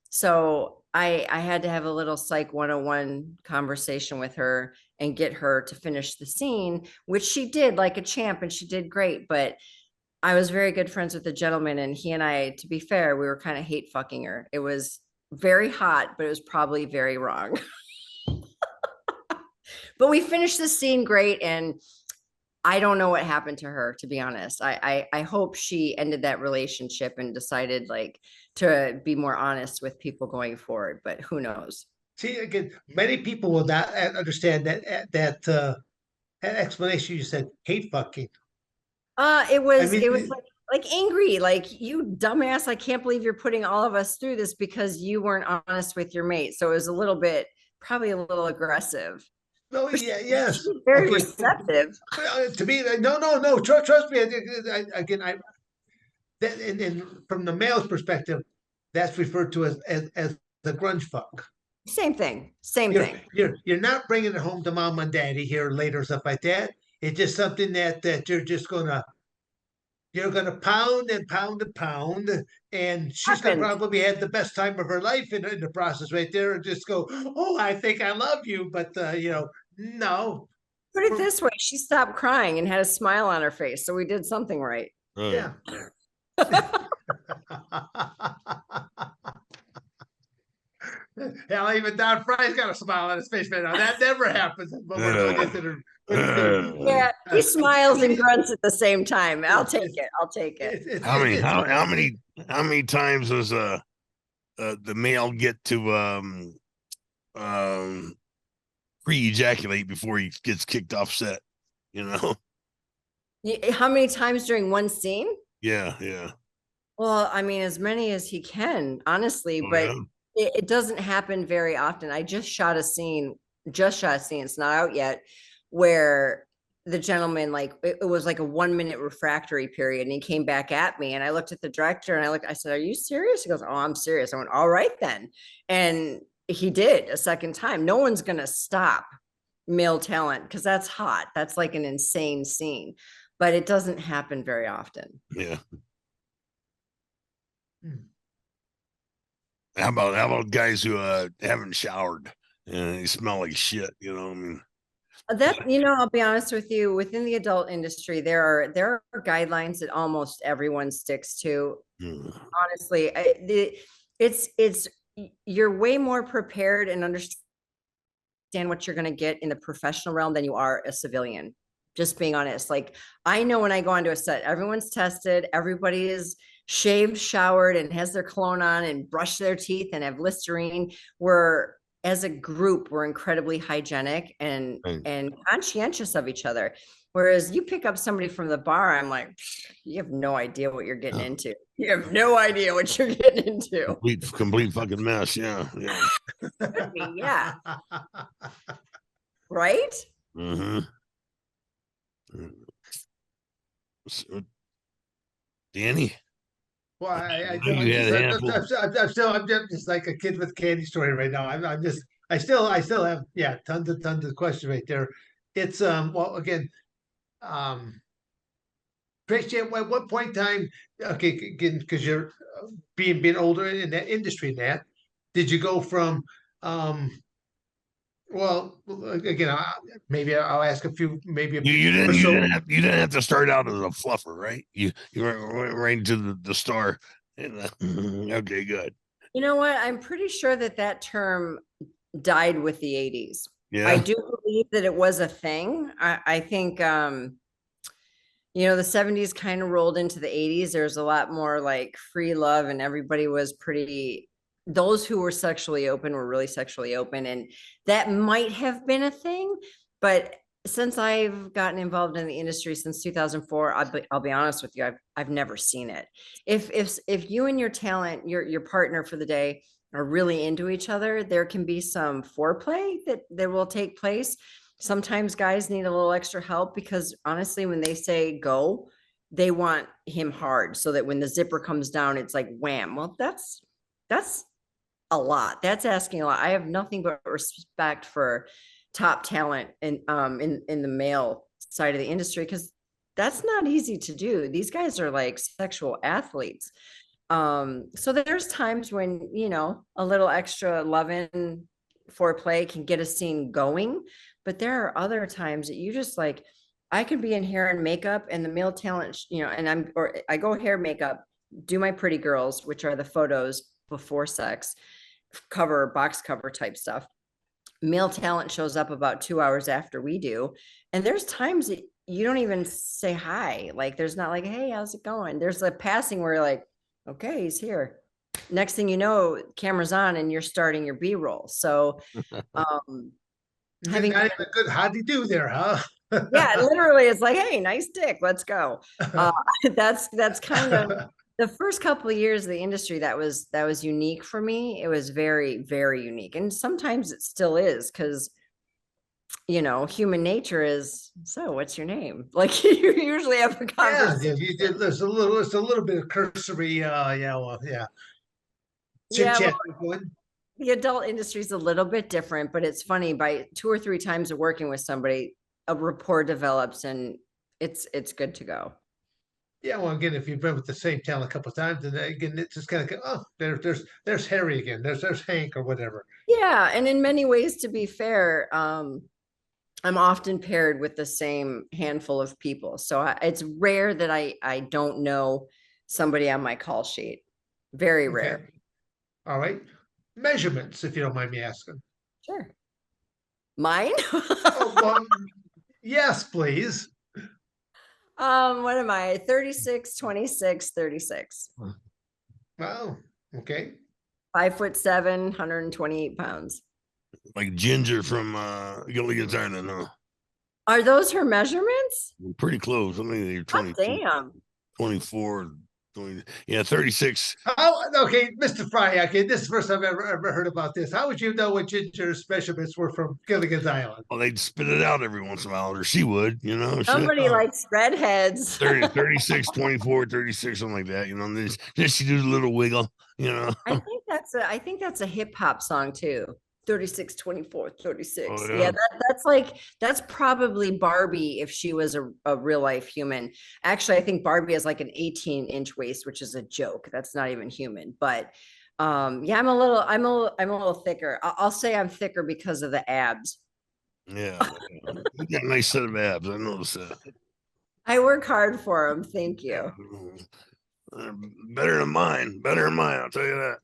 So I had to have a little psych 101 conversation with her and get her to finish the scene, which she did like a champ and she did great. But I was very good friends with the gentleman, and he and I, to be fair, we were kind of hate fucking her. It was very hot, but it was probably very wrong. But we finished the scene great, and I don't know what happened to her, to be honest. I hope she ended that relationship and decided like to be more honest with people going forward, but who knows? See, again, many people will not understand that explanation. You said hate fucking. It I was mean, it was like angry, like, you dumbass, I can't believe you're putting all of us through this because you weren't honest with your mate. So it was a little bit, probably a little aggressive. no, But yeah, she yes, was very okay. receptive. To me, no, no, no. Trust me. Again, that, and from the male's perspective, that's referred to as the grunge fuck. Same thing. Same You're thing. you're not bringing it home to mom and daddy here later, stuff like that. It's just something that you're gonna pound and pound and pound, and she's gonna Happened. probably have the best time of her life in the process right there, and just go, oh, I think I love you, but no, Put it this way, she stopped crying and had a smile on her face. So we did something right. yeah. Hell, even Don Frye's got a smile on his face right now. That never happens when we're doing this. Yeah, he smiles and grunts at the same time. I'll take it. I'll take it. How many times does the male get to pre-ejaculate before he gets kicked off set? You know? How many times during one scene? Yeah. Well, I mean, as many as he can, honestly, Oh, but yeah. it doesn't happen very often. I just shot a scene, it's not out yet, where the gentleman, like, it was like a 1 minute refractory period, and he came back at me, and I looked at the director and I said, "Are you serious?" He goes, "Oh, I'm serious." I went, "All right then." And he did a second time. No one's gonna stop male talent because that's hot. That's like an insane scene, but it doesn't happen very often. Yeah. How about guys who haven't showered and they smell like shit? You know what I mean? That, I'll be honest with you, within the adult industry, there are guidelines that almost everyone sticks to. Honestly, it's you're way more prepared and understand what you're going to get in the professional realm than you are a civilian. Just being honest. Like, I know when I go onto a set, everyone's tested, everybody is shaved, showered, and has their cologne on and brush their teeth and have Listerine. As a group, we're incredibly hygienic and conscientious of each other. Whereas you pick up somebody from the bar, I'm like, you have no idea what you're getting into. You have no idea what you're getting into. Complete fucking mess. Yeah. Yeah. Right? Mm-hmm. So, Danny? Well, I'm just like a kid with candy story right now. I still have, yeah, tons of questions right there. It's well, again, Christian, at what point in time, okay, again, because you're being older in that industry, and that, did you go from well, again, maybe I'll ask a few, maybe You didn't have to start out as a fluffer, right? You went right into the star. Okay, good. You know what? I'm pretty sure that term died with the 80s. Yeah. I do believe that it was a thing. I think the 70s kind of rolled into the 80s. There's a lot more like free love, and everybody was those who were sexually open were really sexually open. And that might have been a thing. But since I've gotten involved in the industry since 2004, I'll be honest with you, I've never seen it. If you and your talent, your partner for the day, are really into each other, there can be some foreplay that will take place. Sometimes guys need a little extra help because honestly, when they say go, they want him hard so that when the zipper comes down, it's like wham. Well, that's a lot. That's asking a lot. I have nothing but respect for top talent in the male side of the industry, because that's not easy to do. These guys are like sexual athletes. So there's times when, a little extra loving foreplay can get a scene going, But there are other times that you just like, I could be in hair and makeup and the male talent, and I go hair makeup, do my pretty girls, which are the photos before sex, box cover type stuff. Male talent shows up about 2 hours after we do. And there's times that you don't even say hi. Like there's not like, hey, how's it going? There's a passing where you're like, okay, he's here. Next thing you know, camera's on and you're starting your B-roll. So Not even a good how do you do there, huh? yeah, literally it's like, hey, nice dick, let's go. That's kind of the first couple of years of the industry that was unique for me. It was very, very unique. And sometimes it still is because human nature is, so what's your name? Like you usually have a conversation. Yeah, there's a little bit of cursory, chit Yeah, chat. well, the adult industry is a little bit different, but it's funny, by 2 or 3 times of working with somebody, a rapport develops and it's good to go. Yeah, well, again, if you've been with the same talent a couple of times, then again, it's just kind of there's Harry again, there's Hank or whatever. Yeah, and in many ways, to be fair, I'm often paired with the same handful of people. So it's rare that I don't know somebody on my call sheet. Very Okay. rare. All right. Measurements, if you don't mind me asking. Sure. Mine? Oh, well, yes, please. What am I? 36, 26, 36. Wow. Okay. 5'7", 128 pounds. Like Ginger from Gilligan's Island, huh? Are those her measurements? Pretty close. I mean, you're Oh, damn. 24, 20, yeah, 36. Oh, okay, Mr. Frye. Okay, this is the first time I've ever heard about this. How would you know what Ginger's measurements were from Gilligan's Island? Well, they'd spit it out every once in a while, or she would, Somebody likes redheads. 30, 36, 24, 36, something like that, and then she do the little wiggle, I think that's a hip hop song too. 36, 24, 36. Oh, Yeah, yeah. that's probably Barbie if she was a real life human. Actually, I think Barbie has like an 18-inch waist, which is a joke. That's not even human. But yeah, I'm a little thicker. I'll say I'm thicker because of the abs. Yeah. You got a nice set of abs. I noticed that. I work hard for them. Thank you. Better than mine. I'll tell you that.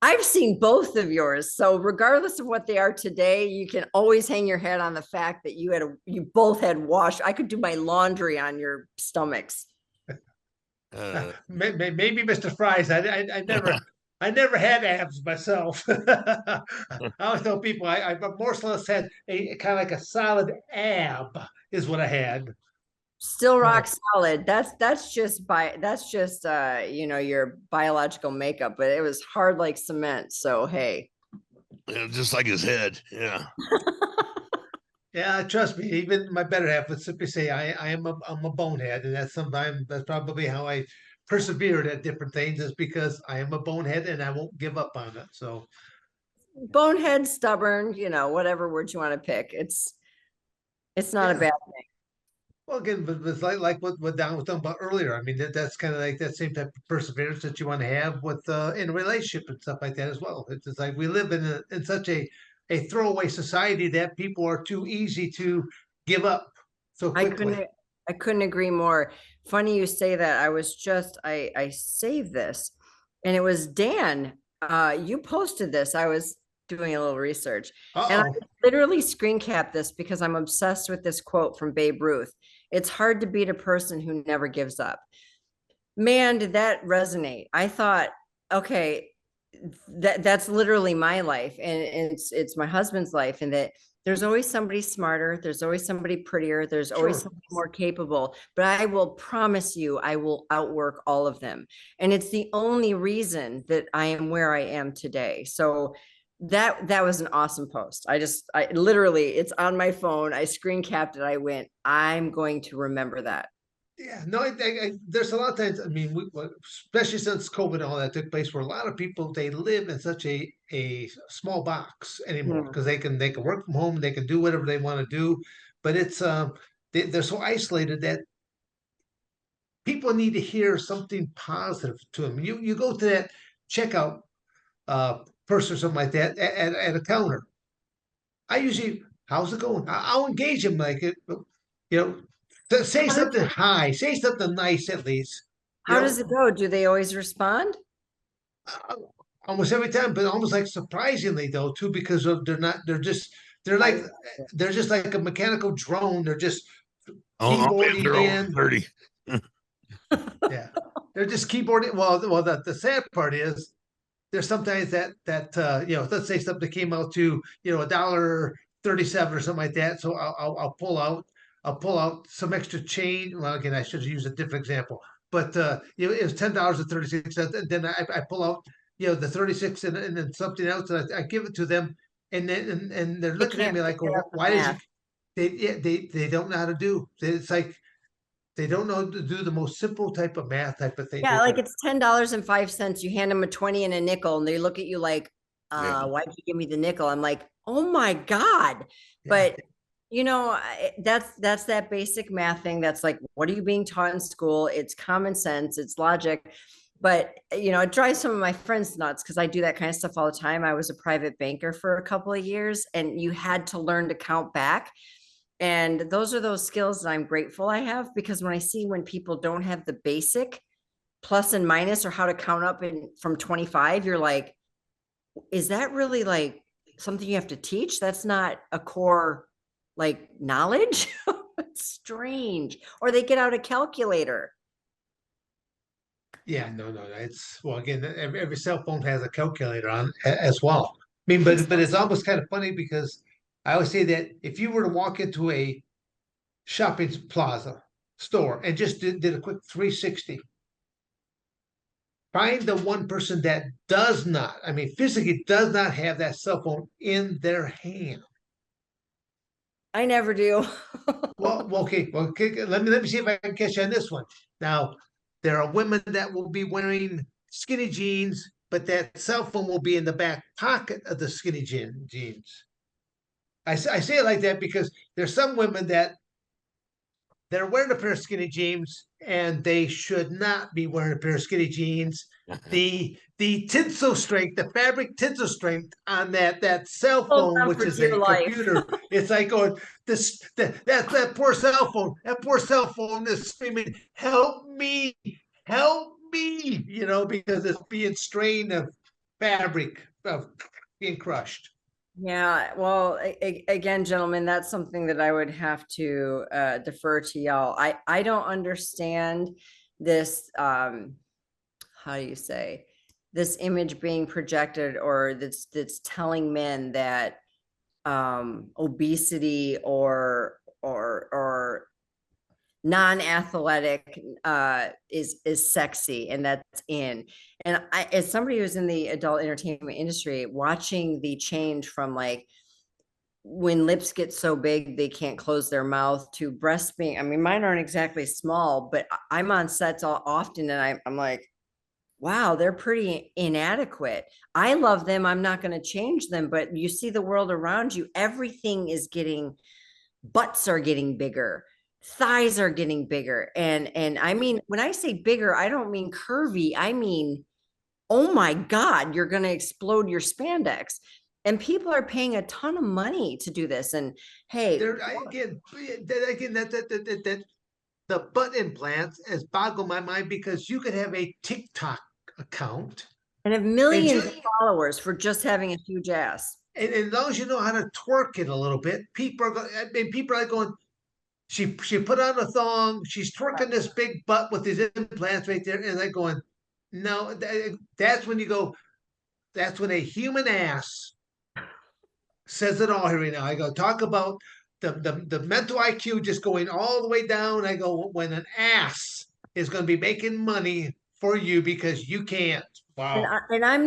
I've seen both of yours. So regardless of what they are today, you can always hang your head on the fact that you both had wash. I could do my laundry on your stomachs. Maybe Mr. Frye's. I never had abs myself. I always tell people I more or less had a kind of like a solid ab is what I had. Still rock solid. That's just your biological makeup, but it was hard like cement. So hey. Yeah, just like his head. Yeah. Yeah, trust me. Even my better half would simply say I'm a bonehead, and that's probably how I persevered at different things, is because I am a bonehead and I won't give up on it. So bonehead, stubborn, whatever word you want to pick. It's not a bad thing. Well, again, but it's like what Don was talking about earlier. I mean, that's kind of like that same type of perseverance that you want to have with in a relationship and stuff like that as well. It's just like we live in such a throwaway society that people are too easy to give up so quickly. I couldn't agree more. Funny you say that. I saved this, and it was Dan. You posted this. I was doing a little research, and I literally screen capped this because I'm obsessed with this quote from Babe Ruth. It's hard to beat a person who never gives up. Man, did that resonate? I thought, okay, that's literally my life, and it's my husband's life, and that there's always somebody smarter, there's always somebody prettier, there's always somebody more capable, but I will promise you I will outwork all of them. And it's the only reason that I am where I am today. So that was an awesome post. I literally, it's on my phone. I screen capped it. I went, I'm going to remember that. Yeah, no, there's a lot of times. I mean, especially since COVID and all that took place, where a lot of people, they live in such a small box anymore because they can work from home, they can do whatever they want to do, but it's they're so isolated that people need to hear something positive to them. You go to that checkout person or something like that at a counter. I usually how's it going? I'll engage them like it, say How does, something high, say something nice at least. You how does it know, go? Do they always respond? uh, almost every time, but almost like surprisingly though too, because of they're like I, they're just like a mechanical drone. They're just I'll be if keyboarding they're over in. 30. Yeah, they're just keyboarding. Well, the sad part is there's sometimes that let's say something came out to $1.37 or something like that. So I'll pull out some extra change. Well, again, I should use a different example, but it was $10.36, and then I pull out the 36 and then something else, and I give it to them, and then and they're they looking at can't me like, figure out well, the why did you? math. They don't know how to do. It's like they don't know how to do the most simple type of math type of thing. Yeah, like it's $10.05. You hand them a 20 and a nickel, and they look at you like, Yeah. why'd you give me the nickel? I'm like, oh my God. Yeah. But that's that basic math thing. That's like, what are you being taught in school? It's common sense, it's logic. But it drives some of my friends nuts because I do that kind of stuff all the time. I was a private banker for a couple of years, and you had to learn to count back. And those are those skills that I'm grateful I have, because when people don't have the basic plus and minus or how to count up from 25, you're like, is that really like something you have to teach? That's not a core like knowledge. It's strange. Or they get out a calculator. Yeah, no. It's well, again, every cell phone has a calculator on as well. I mean, but it's almost kind of funny because I always say that if you were to walk into a shopping plaza store and just did a quick 360, find the one person that does not, I mean, physically does not have that cell phone in their hand. I never do. Okay. Let me see if I can catch you on this one. Now, there are women that will be wearing skinny jeans, but that cell phone will be in the back pocket of the skinny jeans. I say it like that because there's some women that they're wearing a pair of skinny jeans and they should not be wearing a pair of skinny jeans. The tensile strength, the fabric tensile strength on that cell Hold phone, on which for is dear a life. computer, it's like going that poor cell phone, is screaming, help me, because it's being strained of fabric of being crushed. Yeah, well, again, gentlemen, that's something that I would have to defer to y'all. I don't understand this. How do you say, this image being projected, or that's telling men that obesity or non-athletic is sexy and that's in. And I, as somebody who's in the adult entertainment industry, watching the change from like when lips get so big they can't close their mouth to breasts being, I mean, mine aren't exactly small, but I'm on sets often, and I'm like, wow, they're pretty inadequate. I love them, I'm not going to change them, but you see the world around you, everything is getting, butts are getting bigger, thighs are getting bigger, and I mean, when I say bigger, I don't mean curvy, I mean, oh my God, you're going to explode your spandex. And people are paying a ton of money to do this. And hey, Again, that the butt implants has boggled my mind because you could have a TikTok account and have and millions of followers for just having a huge ass. and as long as you know how to twerk it a little bit, I mean, people are going. She put on a thong. She's twerking this big butt with these implants right there, and they're going, no. That's when you go. That's when a human ass says it all here right now. I go talk about the mental IQ just going all the way down. I go when an ass is going to be making money for you because you can't. And, Wow. I'm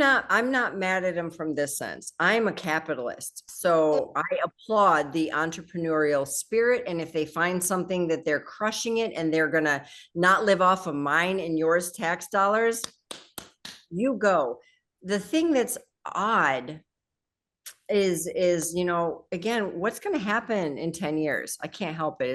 not mad at him from this sense. I'm a capitalist. So I applaud the entrepreneurial spirit. And if they find something that they're crushing it and they're going to not live off of mine and yours tax dollars, you go. The thing that's odd is again, what's going to happen in 10 years? I can't help it.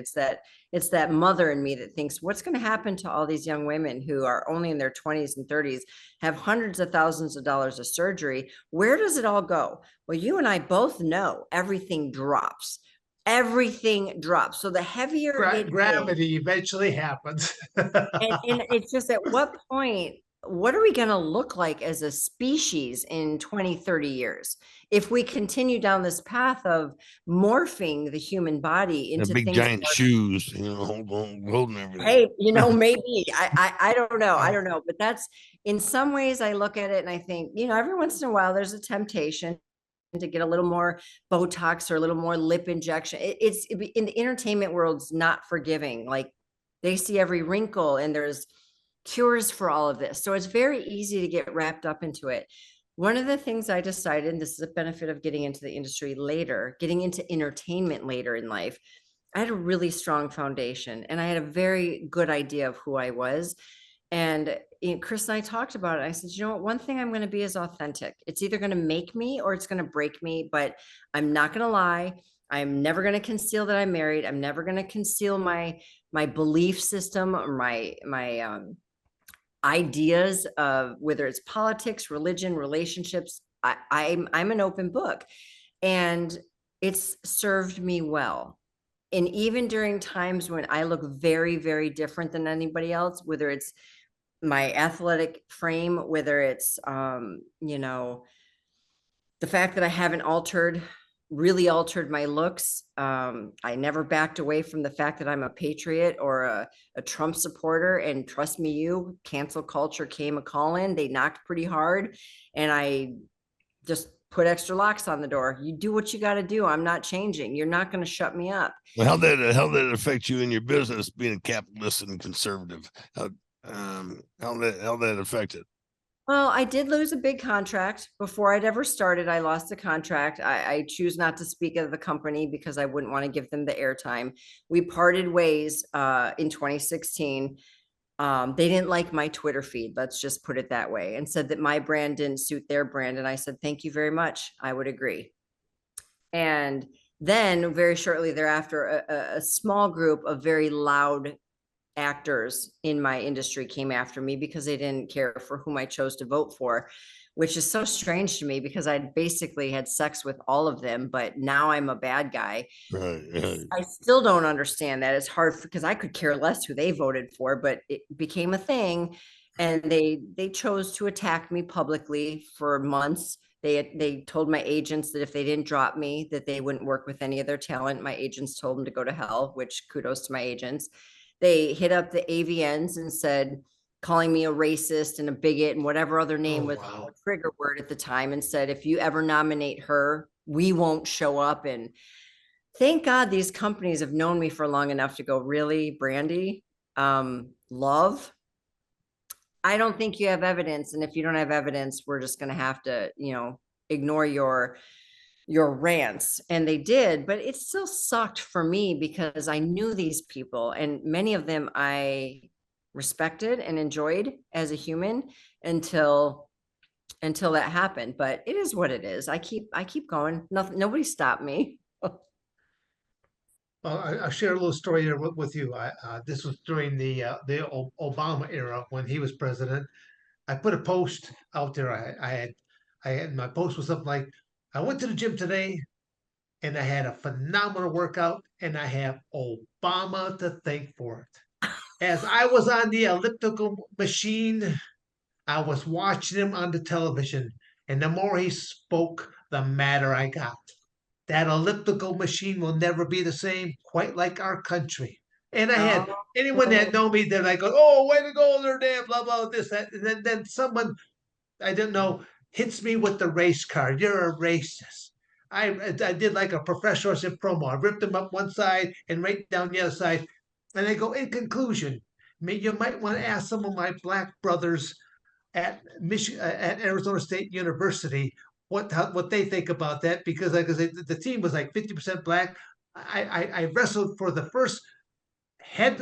It's that mother in me that thinks, what's going to happen to all these young women who are only in their 20s and 30s, have hundreds of thousands of dollars of surgery? Where does it all go? Well, you and I both know everything drops. everything drops. So the heavier it is, Gravity eventually happens. and it's just at what point, what are we going to look like as a species in 20, 30 years? If we continue down this path of morphing the human body The into big things giant shoes, holding everything. hey, maybe I don't know. I don't know. But that's, in some ways I look at it and I think, every once in a while there's a temptation to get a little more Botox or a little more lip injection. It's in the entertainment world's not forgiving. Like, they see every wrinkle and there's cures for all of this. So it's very easy to get wrapped up into it. One of the things I decided, and this is a benefit of getting into the industry later, getting into entertainment later in life, I had a really strong foundation and I had a very good idea of who I was. And Chris and I talked about it. I said, you know what? One thing I'm going to be is authentic. It's either going to make me or it's going to break me, but I'm not going to lie. I'm never going to conceal that I'm married. I'm never going to conceal my belief system or my ideas of whether it's politics, religion, relationships. I'm an open book, and it's served me well. And even during times when I look very, very different than anybody else, whether it's my athletic frame, whether it's, the fact that I haven't really altered my looks. I never backed away from the fact that I'm a patriot or a Trump supporter. And trust me, cancel culture came a calling. They knocked pretty hard. And I just put extra locks on the door. You do what you got to do. I'm not changing. You're not going to shut me up. Well, how that affect you in your business, being a capitalist and conservative? How that affected? Well, I did lose a big contract before I'd ever started. I lost a contract. I choose not to speak of the company because I wouldn't want to give them the airtime. We parted ways in 2016. They didn't like my Twitter feed, let's just put it that way, and said that my brand didn't suit their brand. And I said, thank you very much. I would agree. And then very shortly thereafter, a small group of very loud actors in my industry came after me because they didn't care for whom I chose to vote for, which is so strange to me because I basically had sex with all of them, but now I'm a bad guy. Right. I still don't understand that. It's hard because I could care less who they voted for, but it became a thing. And they chose to attack me publicly for months. They told my agents that if they didn't drop me, that they wouldn't work with any of their talent. My agents told them to go to hell, which kudos to my agents. They hit up the AVNs and said, calling me a racist and a bigot and whatever other name was a trigger word at the time, and said, if you ever nominate her, we won't show up. And thank God these companies have known me for long enough to go, really, Brandi, Love? I don't think you have evidence. And if you don't have evidence, we're just going to have to, ignore your rants. And they did, but it still sucked for me because I knew these people and many of them I respected and enjoyed as a human until that happened. But it is what it is. I keep going. Nobody stopped me. Well, I'll share a little story here with you. This was during the Obama era when he was president. I put a post out there. I had my post was something like, I went to the gym today and I had a phenomenal workout and I have Obama to thank for it. As I was on the elliptical machine, I was watching him on the television, and the more he spoke, the madder I got. That elliptical machine will never be the same, quite like our country. And I had anyone that know me, they're like, oh, way to go there, Dan, blah, blah, this, that. And then someone I didn't know hits me with the race card. You're a racist. I did like a professional promo. I ripped them up one side and right down the other side. And I go, in conclusion, you might want to ask some of my black brothers at at Arizona State University what they think about that, because like I said, the team was like 50% black. I wrestled for the first head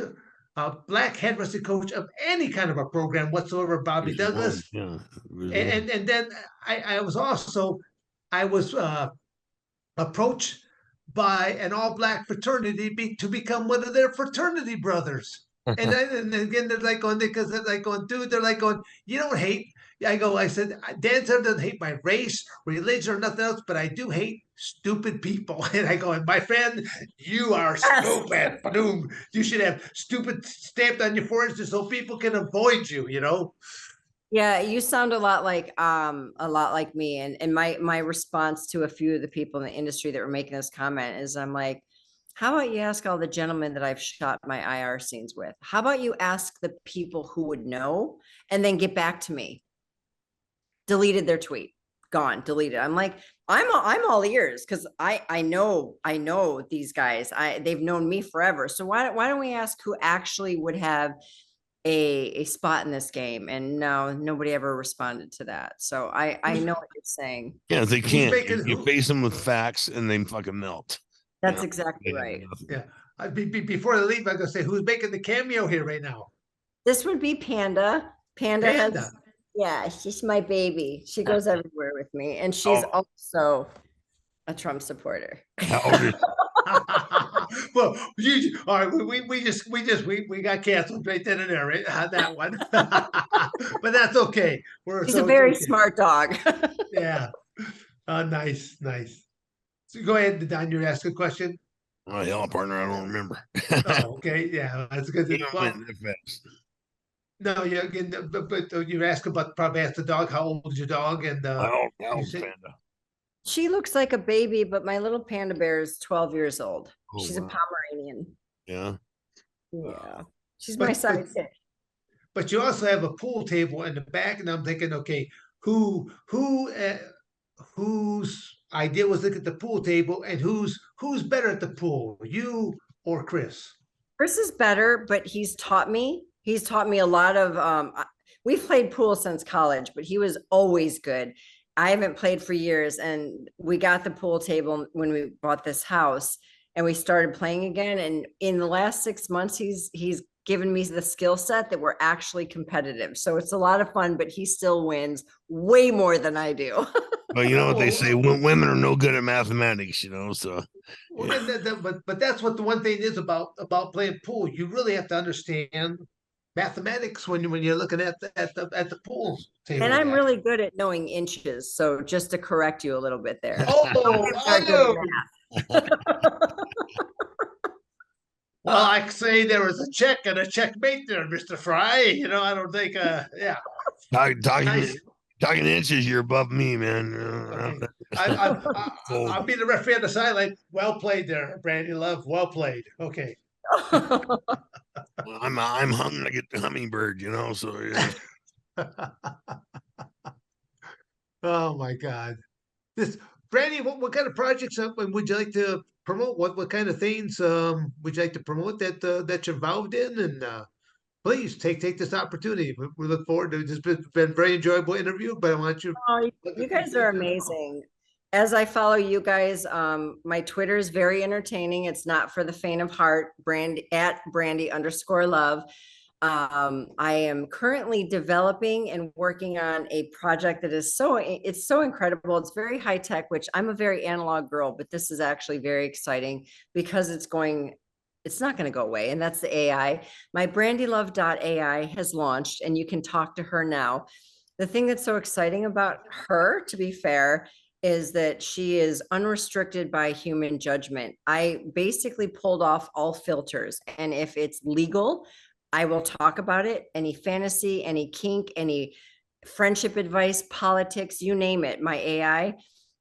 black head wrestling coach of any kind of a program whatsoever, Bobby Douglas. Yeah. And then I was also I was approached by an all black fraternity to become one of their fraternity brothers. And again, they're like going, because they're like going, dude, they're like going, you don't hate, I said, Dan Severn doesn't hate my race, religion, or nothing else, but I do hate stupid people. And I go, and my friend, you are Yes. stupid. Boom. You should have stupid stamped on your forehead just so people can avoid you, you know? Yeah, you sound a lot like me. And my response to a few of the people in the industry that were making this comment is I'm like, how about you ask all the gentlemen that I've shot my IR scenes with? How about you ask the people who would know and then get back to me? Deleted their tweet, gone, deleted. I'm like, I'm all ears because I know these guys. They've known me forever. So why don't we ask who actually would have a spot in this game? And no, nobody ever responded to that. So I know what you're saying. Yeah, they Who's can't. making You who? face them with facts and they fucking melt. That's You know, exactly they have right. nothing. Yeah. Before I leave, I'm gonna say who's making the cameo here right now? This would be Panda. Panda Panda. has, yeah, she's my baby. She goes everywhere with me. And she's Oh, also a Trump supporter. how old is Well, all right. We got canceled right then and there, right? That one, but that's okay. She's a very okay. smart dog. Yeah. Nice, nice. So go ahead, Don. You ask a question. Oh hell, partner, I don't remember. Oh, okay. Yeah, that's good. You know, Well, man, that fast. no, yeah. Again, but you ask about probably ask the dog how old is your dog, and How you old's say Panda? She looks like a baby, but my little panda bear is 12 years old. Oh She's a wow. Pomeranian. Yeah. Yeah. She's my but sidekick. but you also have a pool table in the back, and I'm thinking, okay, who whose idea was look at the pool table, and who's better at the pool, you or Chris? Chris is better, but he's taught me. He's taught me a lot of we've played pool since college, but he was always good. I haven't played for years, and we got the pool table when we bought this house and we started playing again. And in the last 6 months, he's given me the skill set that we're actually competitive. So it's a lot of fun, but he still wins way more than I do. But you know what they Well, say: women are no good at mathematics. You know, so well, yeah. and but that's what the one thing is about playing pool. You really have to understand mathematics when you're looking at the pool And table I'm there. really good at knowing inches. So just to correct you a little bit there. Oh, Are good at oh. math. Well, I say there was a check and a checkmate there, Mr. Frye. You know, I don't think. Yeah, talking nice. talking inches, you're above me, man. Okay. I'll be the referee on the sideline. Well played there, Brandi Love. Well played. Okay. I'm hung like a hummingbird. You know, so yeah. Oh my God. This Brandi, what kind of projects would you like to promote? What kind of things would you like to promote that you're involved in? And please take this opportunity. We look forward to it. It's been a very enjoyable interview, but I want you. Oh, you guys are amazing. As I follow you guys, my Twitter is very entertaining. It's not for the faint of heart. Brandi_Love. I am currently developing and working on a project that is it's so incredible. It's very high tech, which I'm a very analog girl, but this is actually very exciting because it's not going to go away. And that's the AI. My brandylove.ai has launched and you can talk to her now. The thing that's so exciting about her, to be fair, is that she is unrestricted by human judgment. I basically pulled off all filters. And if it's legal, I will talk about it. Any fantasy, any kink, any friendship advice, politics, you name it. My AI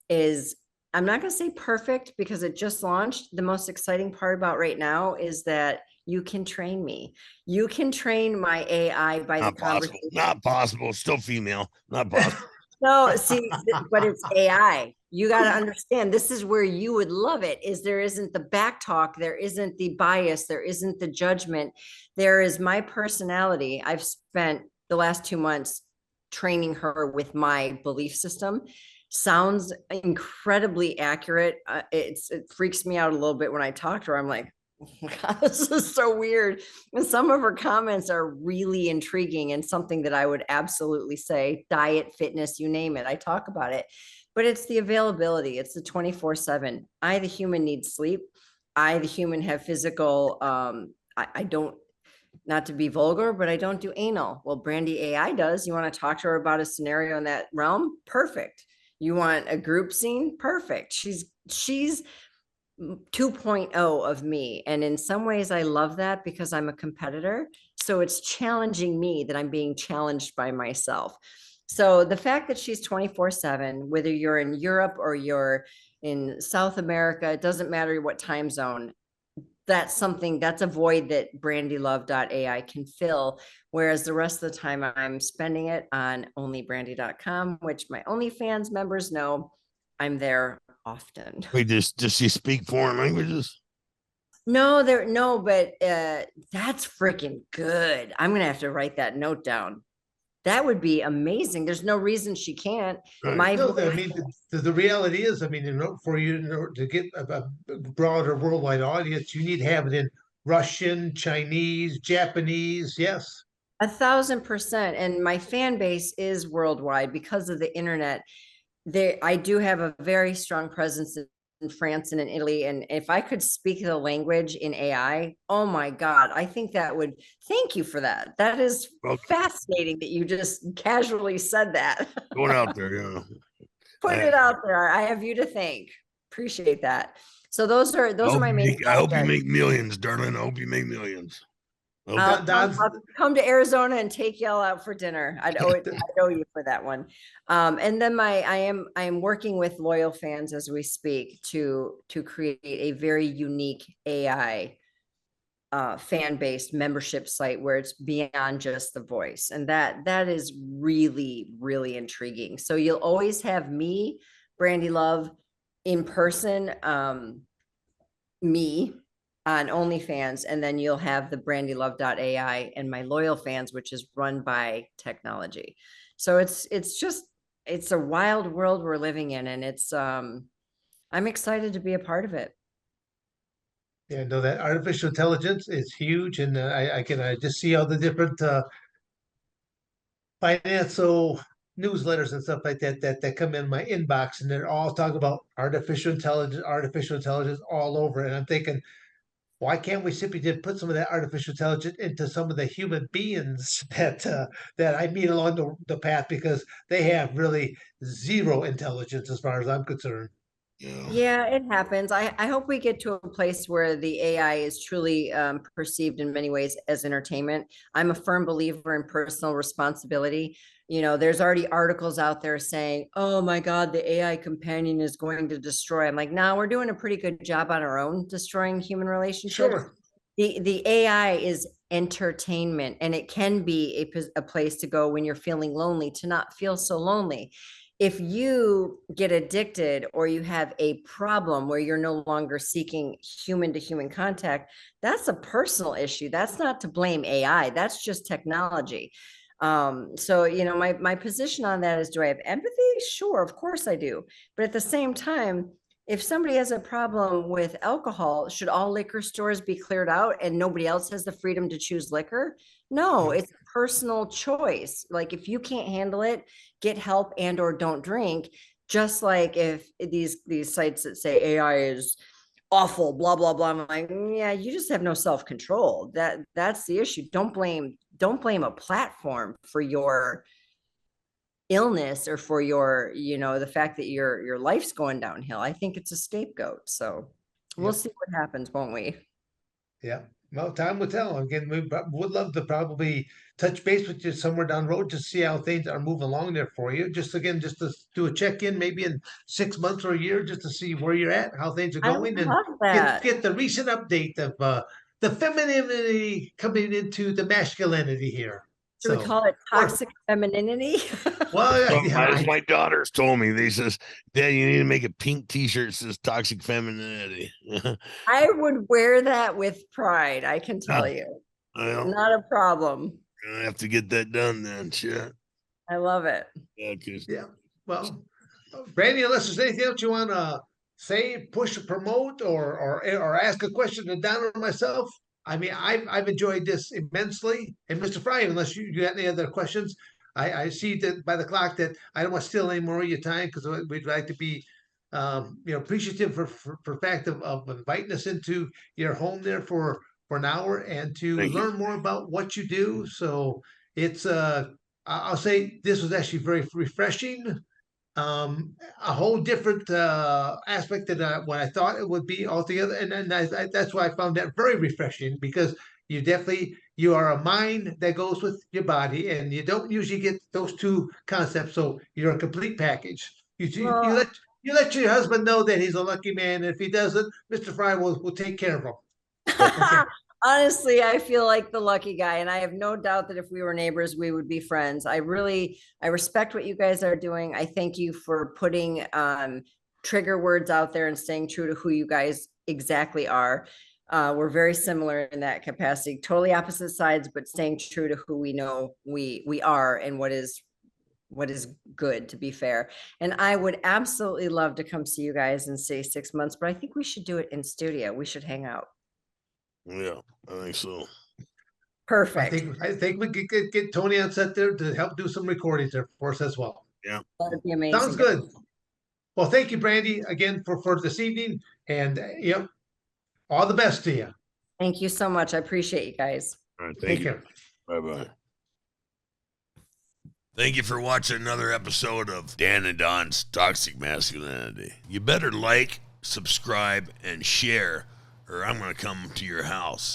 is, I'm not going to say perfect because it just launched. The most exciting part about right now is that you can train me. You can train my AI by Not the possible. conversation. Not possible. Still female. Not possible. No, see, but it's AI. You got to understand, this is where you would love it, is there isn't the back talk, there isn't the bias, there isn't the judgment. There is my personality. I've spent the last 2 months training her with my belief system. Sounds incredibly accurate. It freaks me out a little bit when I talk to her. I'm like, oh my God, this is so weird. And some of her comments are really intriguing and something that I would absolutely say, diet, fitness, you name it. I talk about it, but it's the availability. It's the 24/7. I, the human, need sleep. I, the human, have physical, I don't, not to be vulgar, but I don't do anal. Well, Brandi AI does. You want to talk to her about a scenario in that realm? Perfect. You want a group scene? Perfect. She's 2.0 of me. And in some ways, I love that because I'm a competitor. So it's challenging me that I'm being challenged by myself. So the fact that she's 24/7, whether you're in Europe or you're in South America, it doesn't matter what time zone. That's a void that brandylove.ai can fill. Whereas the rest of the time I'm spending it on onlybrandi.com, which my OnlyFans members know I'm there often. Wait, does she speak foreign languages? No, but that's freaking good. I'm gonna have to write that note down. That would be amazing. There's no reason she can't. Right. My No, I voice- mean, the reality is, I mean, for you to get a broader worldwide audience, you need to have it in Russian, Chinese, Japanese. Yes. 1,000%. And my fan base is worldwide because of the internet. I do have a very strong presence in France and in Italy. And if I could speak the language in AI, oh my God, I think that would, thank you for that. That is fascinating that you just casually said that. Going out there, yeah. Put it out there. I have you to thank. Appreciate that. So those are my main. I hope you make millions, darling. I hope you make millions. I'll come to Arizona and take y'all out for dinner. I'd owe you for that one. And then I am working with loyal fans as we speak to create a very unique AI fan-based membership site where it's beyond just the voice. And that is really, really intriguing. So you'll always have me, Brandi Love, in person, me on OnlyFans, and then you'll have the brandylove.ai and my loyal fans, which is run by technology. So it's a wild world we're living in, and I'm excited to be a part of it. Yeah, no, that artificial intelligence is huge, and I just see all the different financial newsletters and stuff like that come in my inbox, and they're all talking about artificial intelligence all over. And I'm thinking, why can't we simply just put some of that artificial intelligence into some of the human beings that I meet along the path, because they have really zero intelligence as far as I'm concerned. Yeah, it happens. I hope we get to a place where the AI is truly perceived in many ways as entertainment. I'm a firm believer in personal responsibility. You know, there's already articles out there saying, oh my God, the AI companion is going to destroy. I'm like, no, we're doing a pretty good job on our own destroying human relationships. Sure. The AI is entertainment, and it can be a place to go when you're feeling lonely, to not feel so lonely. If you get addicted or you have a problem where you're no longer seeking human to human contact, that's a personal issue. That's not to blame AI. That's just technology. So, you know, my position on that is, do I have empathy? Sure, of course I do. But at the same time, if somebody has a problem with alcohol, should all liquor stores be cleared out and nobody else has the freedom to choose liquor? No, it's a personal choice. Like, if you can't handle it, get help and or don't drink. Just like if these sites that say AI is awful, blah blah blah, I'm like, yeah, you just have no self-control. That's the issue. Don't blame a platform for your illness or for your, you know, the fact that your life's going downhill. I think it's a scapegoat. So we'll see what happens, won't we? Yeah. Well, time will tell. Again, we would love to probably touch base with you somewhere down the road to see how things are moving along there for you. Just to do a check-in, maybe in 6 months or a year, just to see where you're at, how things are going, and get the recent update of the femininity coming into the masculinity here. Should we call it toxic femininity? Well, as my daughters told me, they says, Dad, you need to make a pink t-shirt that says toxic femininity. I would wear that with pride, I can tell you. Well, not a problem. I have to get that done then. Shit. I love it. Yeah. Well, Brandi, unless there's anything else you want to say, push, or promote, or ask a question to Donna or myself, I mean, I've enjoyed this immensely. And Mr. Frye, unless you got any other questions, I see that by the clock that I don't want to steal any more of your time, because we'd like to be, appreciative for fact of inviting us into your home there for for an hour and to Thank you. learn more about what you do. So it's I'll say this was actually very refreshing. A whole different aspect than what I thought it would be altogether, and that's why I found that very refreshing because you are a mind that goes with your body, and you don't usually get those two concepts. So you're a complete package. Well, You let your husband know that he's a lucky man. If he doesn't, Mr. Frye will take care of him. Okay. honestly, I feel like the lucky guy, and I have no doubt that if we were neighbors, we would be friends. I respect what you guys are doing. I thank you for putting trigger words out there and staying true to who you guys exactly are. We're very similar in that capacity, totally opposite sides, but staying true to who we know we are and what is good, to be fair. And I would absolutely love to come see you guys in say 6 months, but I think we should do it in studio. We should hang out. Yeah, I think so. Perfect. I think we could get Tony on set there to help do some recordings there for us as well. Yeah. That'd be amazing. Sounds good. Well, thank you, Brandi, again for this evening, and yep, all the best to you. Thank you so much. I appreciate you guys. All right. Take Thank you. care. Bye-bye. Thank you for watching another episode of Dan and Don's Toxic Masculinity. You better like, subscribe, and share, or I'm going to come to your house.